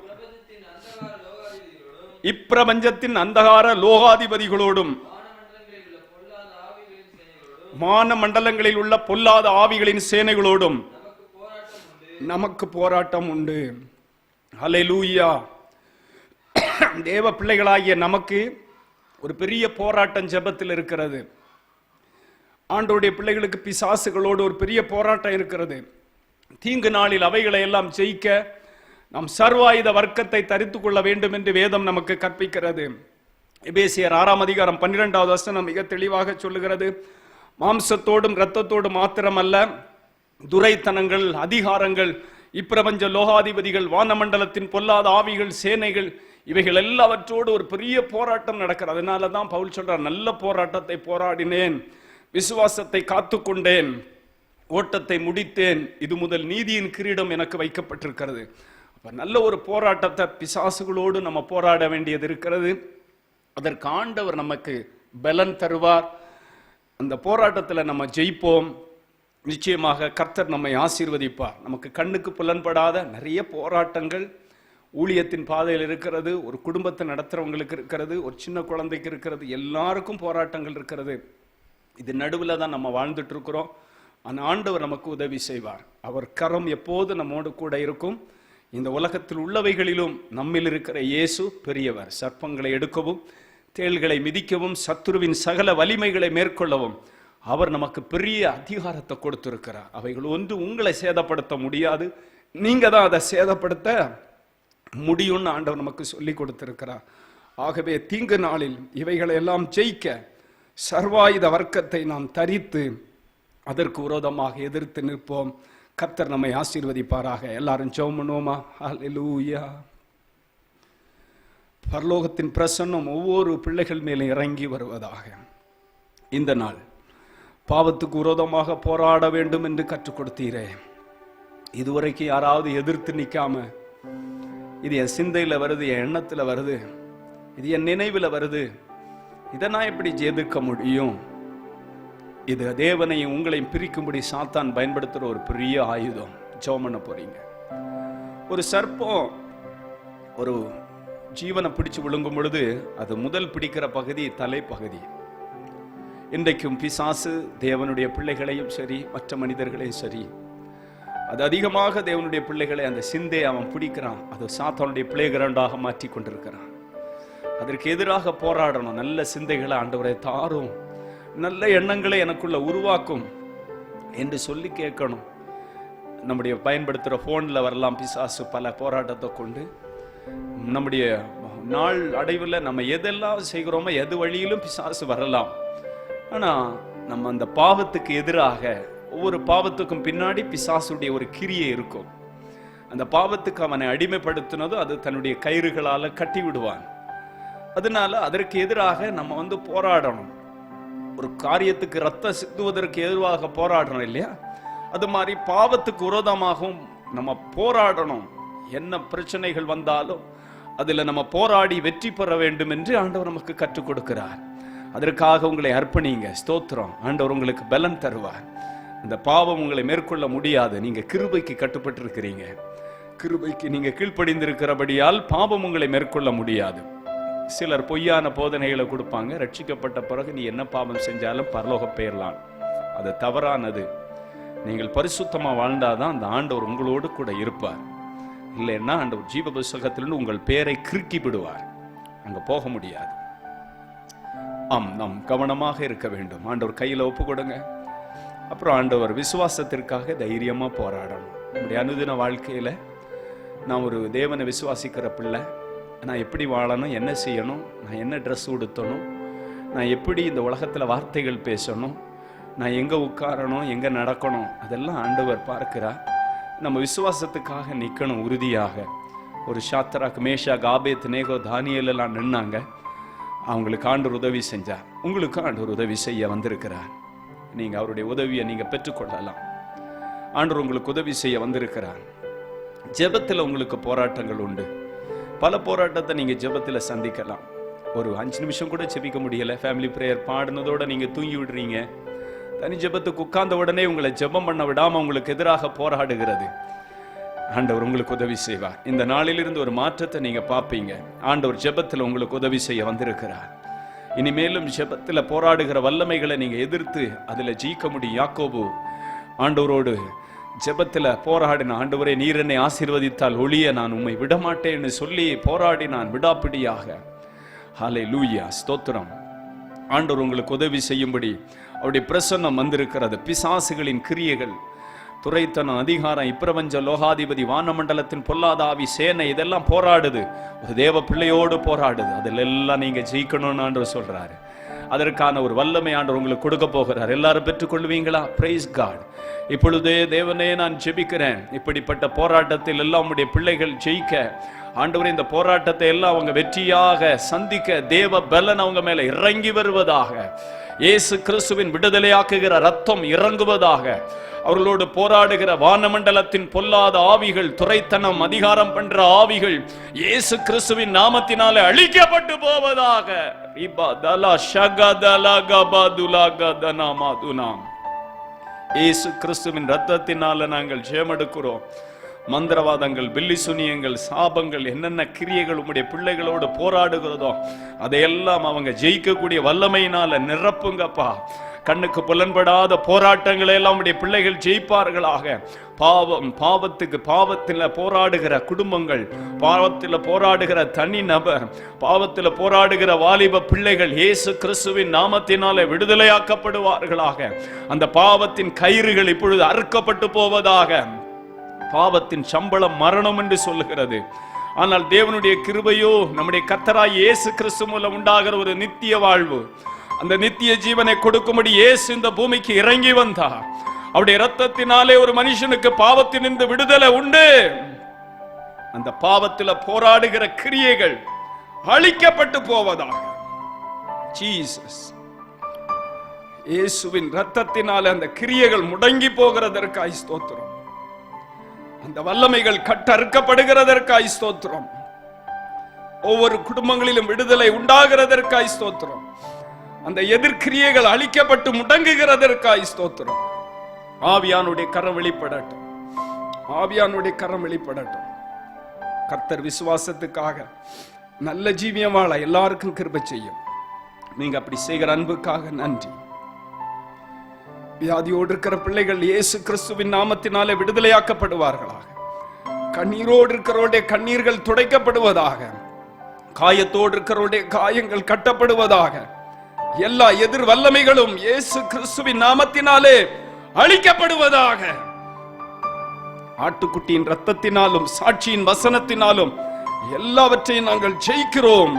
இப்பிரபஞ்சத்தின் அந்தகார லோகாதிபதிகளோடும் மான மண்டலங்களில் உள்ள பொல்லாத ஆவிகளின் சேனைகளோடும் நமக்கு போராட்டம் உண்டு. ஹல்லேலூயா. தேவ பிள்ளைகளாகிய நமக்கு ஒரு பெரிய போராட்டம் ஜெபத்தில் இருக்கிறது. ஆண்டவருடைய பிள்ளைகளுக்கு பிசாசுகளோடு ஒரு பெரிய போராட்டம் இருக்கிறது. தீங்கு நாளில் அவைகளை எல்லாம் ஜெயிக்க நாம் சர்வாயுத வர்க்கத்தை தரித்து கொள்ள வேண்டும் என்று வேதம் நமக்கு கற்பிக்கிறது. எபேசியர் 6ஆம் அதிகாரம் 12வது வசனம் மிக தெளிவாக சொல்லுகிறது, மாம்சத்தோடும் இரத்தத்தோடும் மாத்திரமல்ல, துரைத்தனங்கள், அதிகாரங்கள், இப்பிரபஞ்ச லோகாதிபதிகள், வானமண்டலத்தின் பொல்லாத ஆவிகள், சேனைகள், இவைகள் எல்லாவற்றோடு ஒரு பெரிய போராட்டம் நடக்கிறது. அதனால தான் பவுல் சொல்றார், நல்ல போராட்டத்தை போராடினேன், விசுவாசத்தை காத்துக்கொண்டேன், ஓட்டத்தை முடித்தேன், இது முதல் நீதியின் கிரீடம் எனக்கு வைக்கப்பட்டிருக்கிறது. நல்ல ஒரு போராட்டத்தை பிசாசுகளோடு நம்ம போராட வேண்டியது இருக்கிறது. அதற்கு ஆண்டவர் நமக்கு பலன் தருவார். அந்த போராட்டத்தில் நம்ம ஜெயிப்போம். நிச்சயமாக கர்த்தர் நம்மை ஆசீர்வதிப்பார். நமக்கு கண்ணுக்கு புலன்படாத நிறைய போராட்டங்கள் ஊழியத்தின் பாதையில் இருக்கிறது. ஒரு குடும்பத்தை நடத்துறவங்களுக்கு இருக்கிறது, ஒரு சின்ன குழந்தைக்கு இருக்கிறது, எல்லாருக்கும் போராட்டங்கள் இருக்கிறது. இது நடுவில் தான் நம்ம வாழ்ந்துட்டு இருக்கிறோம். அந்த ஆண்டவர் நமக்கு உதவி செய்வார். அவர் கரம் எப்போது நம்மோடு கூட இருக்கும். இந்த உலகத்தில் உள்ளவைகளிலும் நம்மில் இருக்கிற இயேசு பெரியவர். சர்ப்பங்களை எடுக்கவும், தேள்களை மிதிக்கவும், சத்துருவின் சகல வலிமைகளை மேற்கொள்ளவும் அவர் நமக்கு பெரிய அதிகாரத்தை கொடுத்திருக்கிறார். அவைகள் ஒன்று உங்களை சேதப்படுத்த முடியாது, நீங்க தான் அதை சேதப்படுத்த முடியும்னு ஆண்டவர் நமக்கு சொல்லி கொடுத்திருக்கிறார். ஆகவே தீங்கு நாளில் இவைகளை எல்லாம் ஜெயிக்க சர்வாயுத வர்க்கத்தை நாம் தரித்து அதற்கு விரோதமாக எதிர்த்து நிற்போம். கர்த்தர் நம்மை ஆசீர்வதிப்பாராக. எல்லாரும் ஜெபம் பண்ணுவோமா? ஹல்லேலூயா. பரலோகத்தின் பிரசன்னம் ஒவ்வொரு பிள்ளைகள் மேலும் இறங்கி வருவதாக. இந்த நாள் பாவத்துக்கு விரோதமாக போராட வேண்டும் என்று கற்றுக் கொடுத்தீரே. இதுவரைக்கும் யாராவது எதிர்த்து நிற்காம, இது என் சிந்தையில் வருது, என் எண்ணத்தில் வருது, இது என் நினைவில் வருது, இதை நான் எப்படி எதிர்க்க முடியும்? இது தேவனையும் உங்களையும் பிரிக்கும்படி சாத்தான் பயன்படுத்துகிற ஒரு பெரிய ஆயுதம். ஜெபம் பண்ண போறீங்க. ஒரு சர்ப்பம் ஒரு ஜீவனை பிடிச்சு விழுங்கும் பொழுது அது முதல் பிடிக்கிற பகுதி தலைப்பகுதி. இன்றைக்கும் பிசாசு தேவனுடைய பிள்ளைகளையும் சரி, மற்ற மனிதர்களையும் சரி, அது அதிகமாக தேவனுடைய பிள்ளைகளை அந்த சிந்தையை அவன் பிடிக்கிறான். அது சாத்தானுடைய பிளே கிரவுண்டாக மாற்றி கொண்டிருக்கிறான். அதற்கு எதிராக போராடணும். நல்ல சிந்தைகளை ஆண்டவரை தாரும், நல்ல எண்ணங்களை எனக்குள்ள உருவாக்கும் என்று சொல்லி கேட்கணும். நம்முடைய பயன்படுத்துகிற ஃபோனில் வரலாம் பிசாசு பல போராட்டத்தை கொண்டு. நம்முடைய நாள் அடைவில் நம்ம எதெல்லாம் செய்கிறோமோ எது வழியிலும் பிசாசு வரலாம். ஆனால் நம்ம அந்த பாவத்துக்கு எதிராக, ஒவ்வொரு பாவத்துக்கும் பின்னாடி பிசாசுடைய ஒரு கிரியை இருக்கும். அந்த பாவத்துக்கு அவனை அடிமைப்படுத்தினதும் அது தன்னுடைய கயிறுகளால் கட்டி விடுவான். அதனால அதற்கு எதிராக நம்ம போராடணும். ஒரு காரியத்துக்கு ரத்தம் சிந்துவதற்கு எதிராக போராடணும் இல்லையா? அது மாதிரி பாவத்துக்கு விரோதமாகவும் நம்ம போராடணும். என்ன பிரச்சனைகள் வந்தாலும் அதுல நம்ம போராடி வெற்றி பெற வேண்டும் என்று ஆண்டவர் நமக்கு கற்றுக் கொடுக்கிறார். அதற்காக உங்களை அர்ப்பணிங்க. ஸ்தோத்திரம். ஆண்டவர் உங்களுக்கு பலன் தருவார். அந்த பாவம் உங்களை மேற்கொள்ள முடியாது. நீங்க கிருபைக்கு கட்டுப்பட்டு இருக்கிறீங்க. கிருபைக்கு நீங்க கீழ்ப்படிந்திருக்கிறபடியால் பாவம் உங்களை மேற்கொள்ள முடியாது. சிலர் பொய்யான போதனைகளை கொடுப்பாங்க. ரட்சிக்கப்பட்ட பிறகு நீ என்ன பாவம் செஞ்சாலும் பரலோக பெயரலாம். அது தவறானது. நீங்கள் பரிசுத்தமா வாழ்ந்தாதான் அந்த ஆண்டவர் உங்களோடு கூட இருப்பார். இல்லைன்னா ஆண்டவர் ஜீவ புத்தகத்திலிருந்து உங்கள் பெயரை கிறுக்கி விடுவார். அங்க போக முடியாது. நாம் கவனமாக இருக்க வேண்டும். ஆண்டவர் கையில ஒப்பு கொடுங்க. அப்புறம் ஆண்டவர் விசுவாசத்திற்காக தைரியமா போராடணும். நம்முடைய அனுதின வாழ்க்கையில நான் ஒரு தேவனை விசுவாசிக்கிற பிள்ளை, நான் எப்படி வாழணும், என்ன செய்யணும், நான் என்ன ட்ரெஸ் உடுத்தணும், நான் எப்படி இந்த உலகத்தில் வார்த்தைகள் பேசணும், நான் எங்கே உட்காரணும், எங்கே நடக்கணும், அதெல்லாம் ஆண்டவர் பார்க்கிறார். நம்ம விசுவாசத்துக்காக நிற்கணும் உறுதியாக. ஒரு சாத்ராக், மேஷாக், ஆபேத் நேகோ, தானியேல் எல்லாம் நின்னாங்க. அவங்களுக்கு ஆண்டவர் உதவி செஞ்சார். உங்களுக்கு ஆண்டவர் உதவி செய்ய வந்திருக்கிறார். நீங்கள் அவருடைய உதவியை நீங்கள் பெற்றுக்கொள்ளலாம். ஆண்டவர் உங்களுக்கு உதவி செய்ய வந்திருக்கிறார். ஜெபத்தில் உங்களுக்கு போராட்டங்கள் உண்டு. பல போராட்டத்தை நீங்கள் ஜெபத்தில் சந்திக்கலாம். ஒரு 5 நிமிஷம் கூட ஜெபிக்க முடியலை. ஃபேமிலி ப்ரேயர் பாடினதோடு நீங்கள் தூங்கி விடுறீங்க. தனி ஜெபத்துக்கு உட்கார்ந்த உடனே உங்களை ஜெபம் பண்ண விடாமல் உங்களுக்கு எதிராக போராடுகிறது. ஆண்டவர் உங்களுக்கு உதவி செய்வார். இந்த நாளிலிருந்து ஒரு மாற்றத்தை நீங்கள் பார்ப்பீங்க. ஆண்டவர் ஜெபத்தில் உங்களுக்கு உதவி செய்ய வந்திருக்கிறார். இனிமேலும் ஜெபத்தில் போராடுகிற வல்லமைகளை நீங்கள் எதிர்த்து அதில் ஜெயிக்க முடியும். யாக்கோபு ஆண்டவரோடு ஜெபத்தில் போராடின, ஆண்டவரே நீர் என்னை ஆசீர்வதித்தால் ஒழிய நான் உம்மை விடமாட்டேன்னு சொல்லி போராடினான் விடாப்பிடியாக. ஹல்லேலூயா, ஸ்தோத்திரம். ஆண்டவர் உங்களுக்கு உதவி செய்யும்படி அவருடைய பிரசன்னம் வந்திருக்கிறது. பிசாசுகளின் கிரியைகள், துரைத்தனம், அதிகாரம், இப்பிரபஞ்ச லோகாதிபதி, வானமண்டலத்தின் பொல்லாதாவி, சேனை, இதெல்லாம் போராடுது. ஒரு தேவ பிள்ளையோடு போராடுது. அதில் எல்லாம் நீங்க ஜெயிக்கணும்னு ஆண்டவர் சொல்றாரு. அதற்கான ஒரு வல்லமை ஆண்டவர் உங்களுக்கு கொடுக்க போகிறார். எல்லாரும் பெற்றுக்கொள்வீங்களா? Price God. இப்பொழுதே தேவனே நான் ஜெபிக்கிறேன், இப்படிப்பட்ட போராட்டத்தில் எல்லாம் உடைய பிள்ளைகள் ஜெயிக்க, ஆண்டவரே இந்த போராட்டத்தை எல்லாம் அவங்க வெற்றியாக சந்திக்க தேவ பலன் அவங்க மேல இறங்கி வருவதாக. இயேசு கிறிஸ்துவின் விடுதலையாக்குகிற ரத்தம் இறங்குவதாக. அவர்களோடு போராடுகிற வானமண்டலத்தின் பொல்லாத ஆவிகள், துரைத்தனம், அதிகாரம் பண்ற ஆவிகள் இயேசு கிறிஸ்துவின் நாமத்தினாலே அழிக்கப்பட்டு போவதாக. இயேசு கிறிஸ்துவின் ரத்தத்தினால நாங்கள் ஜெயமெடுக்கிறோம். மந்திரவாதங்கள், பில்லி சுனியங்கள், சாபங்கள், என்னென்ன கிரியைகள் உம்முடைய பிள்ளைகளோடு போராடுகிறதோ அதையெல்லாம் அவங்க ஜெயிக்கக்கூடிய வல்லமையினால நிரப்புங்கப்பா. கண்ணுக்கு புலன்படாத போராட்டங்களை எல்லாம் உடைய பிள்ளைகள் ஜெயிப்பார்களாக. பாவத்தில் போராடுகிற குடும்பங்கள், பாவத்தில் போராடுகிற தனி நபர், பாவத்தில் போராடுகிற வாலிப பிள்ளைகள் இயேசு கிறிஸ்துவின் நாமத்தினாலே விடுதலையாக்கப்படுவார்களாக. அந்த பாவத்தின் கயிறுகள் இப்பொழுது அறுக்கப்பட்டு போவதாக. பாவத்தின் சம்பளம் மரணம் என்று சொல்லுகிறது. ஆனால் தேவனுடைய கிருபையோ நம்முடைய கர்த்தராய் இயேசு கிறிஸ்து மூலம் உண்டாகிற ஒரு நித்திய வாழ்வு, அந்த நித்திய ஜீவனை கொடுக்கும்படி இயேசு இந்த பூமிக்கு இறங்கி வந்தார். அவருடைய இரத்தத்தினாலே ஒரு மனுஷனுக்கு பாவத்தினின்று விடுதலை உண்டு. அந்த பாவத்தில் போராடுகிற கிரியைகள் அழிக்கப்பட்டு போவதாக. ஜீசஸ், இயேசுவின் இரத்தத்தினாலே அந்த கிரியைகள் முடங்கி போகிறதற்காய் ஸ்தோத்திரம். அந்த வல்லமைகள் கட்டறுக்கப்படுகிறதற்காய் ஸ்தோத்திரம். ஒவ்வொரு குடும்பங்களிலும் விடுதலை உண்டாகிறதற்காய் ஸ்தோத்திரம். அந்த எதிர்கிரியைகள் அழிக்கப்பட்டு முடங்குகிறதற்காய் ஸ்தோத்திரம். ஆவியானுடைய கரம் வெளிப்படட்டும், ஆவியானுடைய கரம் வெளிப்படட்டும். கர்த்தர் விசுவாசத்துக்காக நல்ல ஜீவியம் வாழ எல்லாருக்கும் கிருபை செய்யும். நீங்க அப்படி செய்கிற அன்புக்காக நன்றி. வியாதியோடு இருக்கிற பிள்ளைகள் இயேசு கிறிஸ்துவின் நாமத்தினாலே விடுதலையாக்கப்படுவார்களாக. கண்ணீரோடு இருக்கிறோடைய கண்ணீர்கள் துடைக்கப்படுவதாக. காயத்தோடு இருக்கிறோடைய காயங்கள் கட்டப்படுவதாக. எல்லா எதிர் வல்லமைகளும் இயேசு கிறிஸ்துவின் நாமத்தினாலே அழிக்கப்படுவதாக. ஆட்டுக்குட்டியின் ரத்தத்தினாலும் சாட்சியின் வசனத்தினாலும் எல்லாவற்றையும் நாங்கள் ஜெயிக்கிறோம்.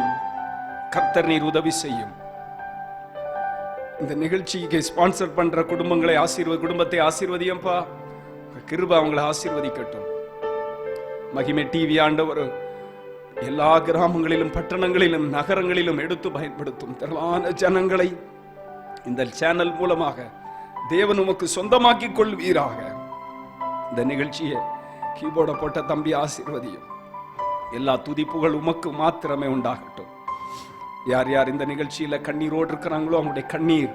கர்த்தர் நீர் உதவி செய்யும். இந்த நிகழ்ச்சிக்கு ஸ்பான்சர் பண்ற குடும்பங்களை குடும்பத்தை ஆசீர்வதியம்பா. கிருபை அவங்களை ஆசீர்வதிக்கட்டும். மகிமை டிவி ஆண்டவர் எல்லா கிராமங்களிலும், பட்டணங்களிலும், நகரங்களிலும் எடுத்து பயன்படுத்தும். திரளான ஜனங்களை இந்த சேனல் மூலமாக தேவன் உமக்கு சொந்தமாக்கி கொள்வீராக. இந்த நிகழ்ச்சியை கீபோர்ட போட்ட தம்பி ஆசீர்வதியும். எல்லா துதிப்புகள் உமக்கு மாத்திரமே உண்டாகட்டும். யார் யார் இந்த நிகழ்ச்சியில கண்ணீரோடு இருக்கிறாங்களோ அவங்களுடைய கண்ணீர்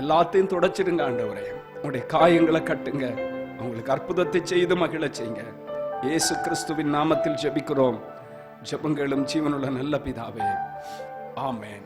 எல்லாத்தையும் தொடச்சிருங்க ஆண்டவரே. அவங்களுடைய காயங்களை கட்டுங்க. அவங்களுக்கு அற்புதத்தை செய்து மகிழ செய்யுங்க. இயேசு கிறிஸ்துவின் நாமத்தில் ஜெபிக்கிறோம். ஜெபங்களும் ஜீவனுள்ள நல்ல பிதாவே, ஆமென்.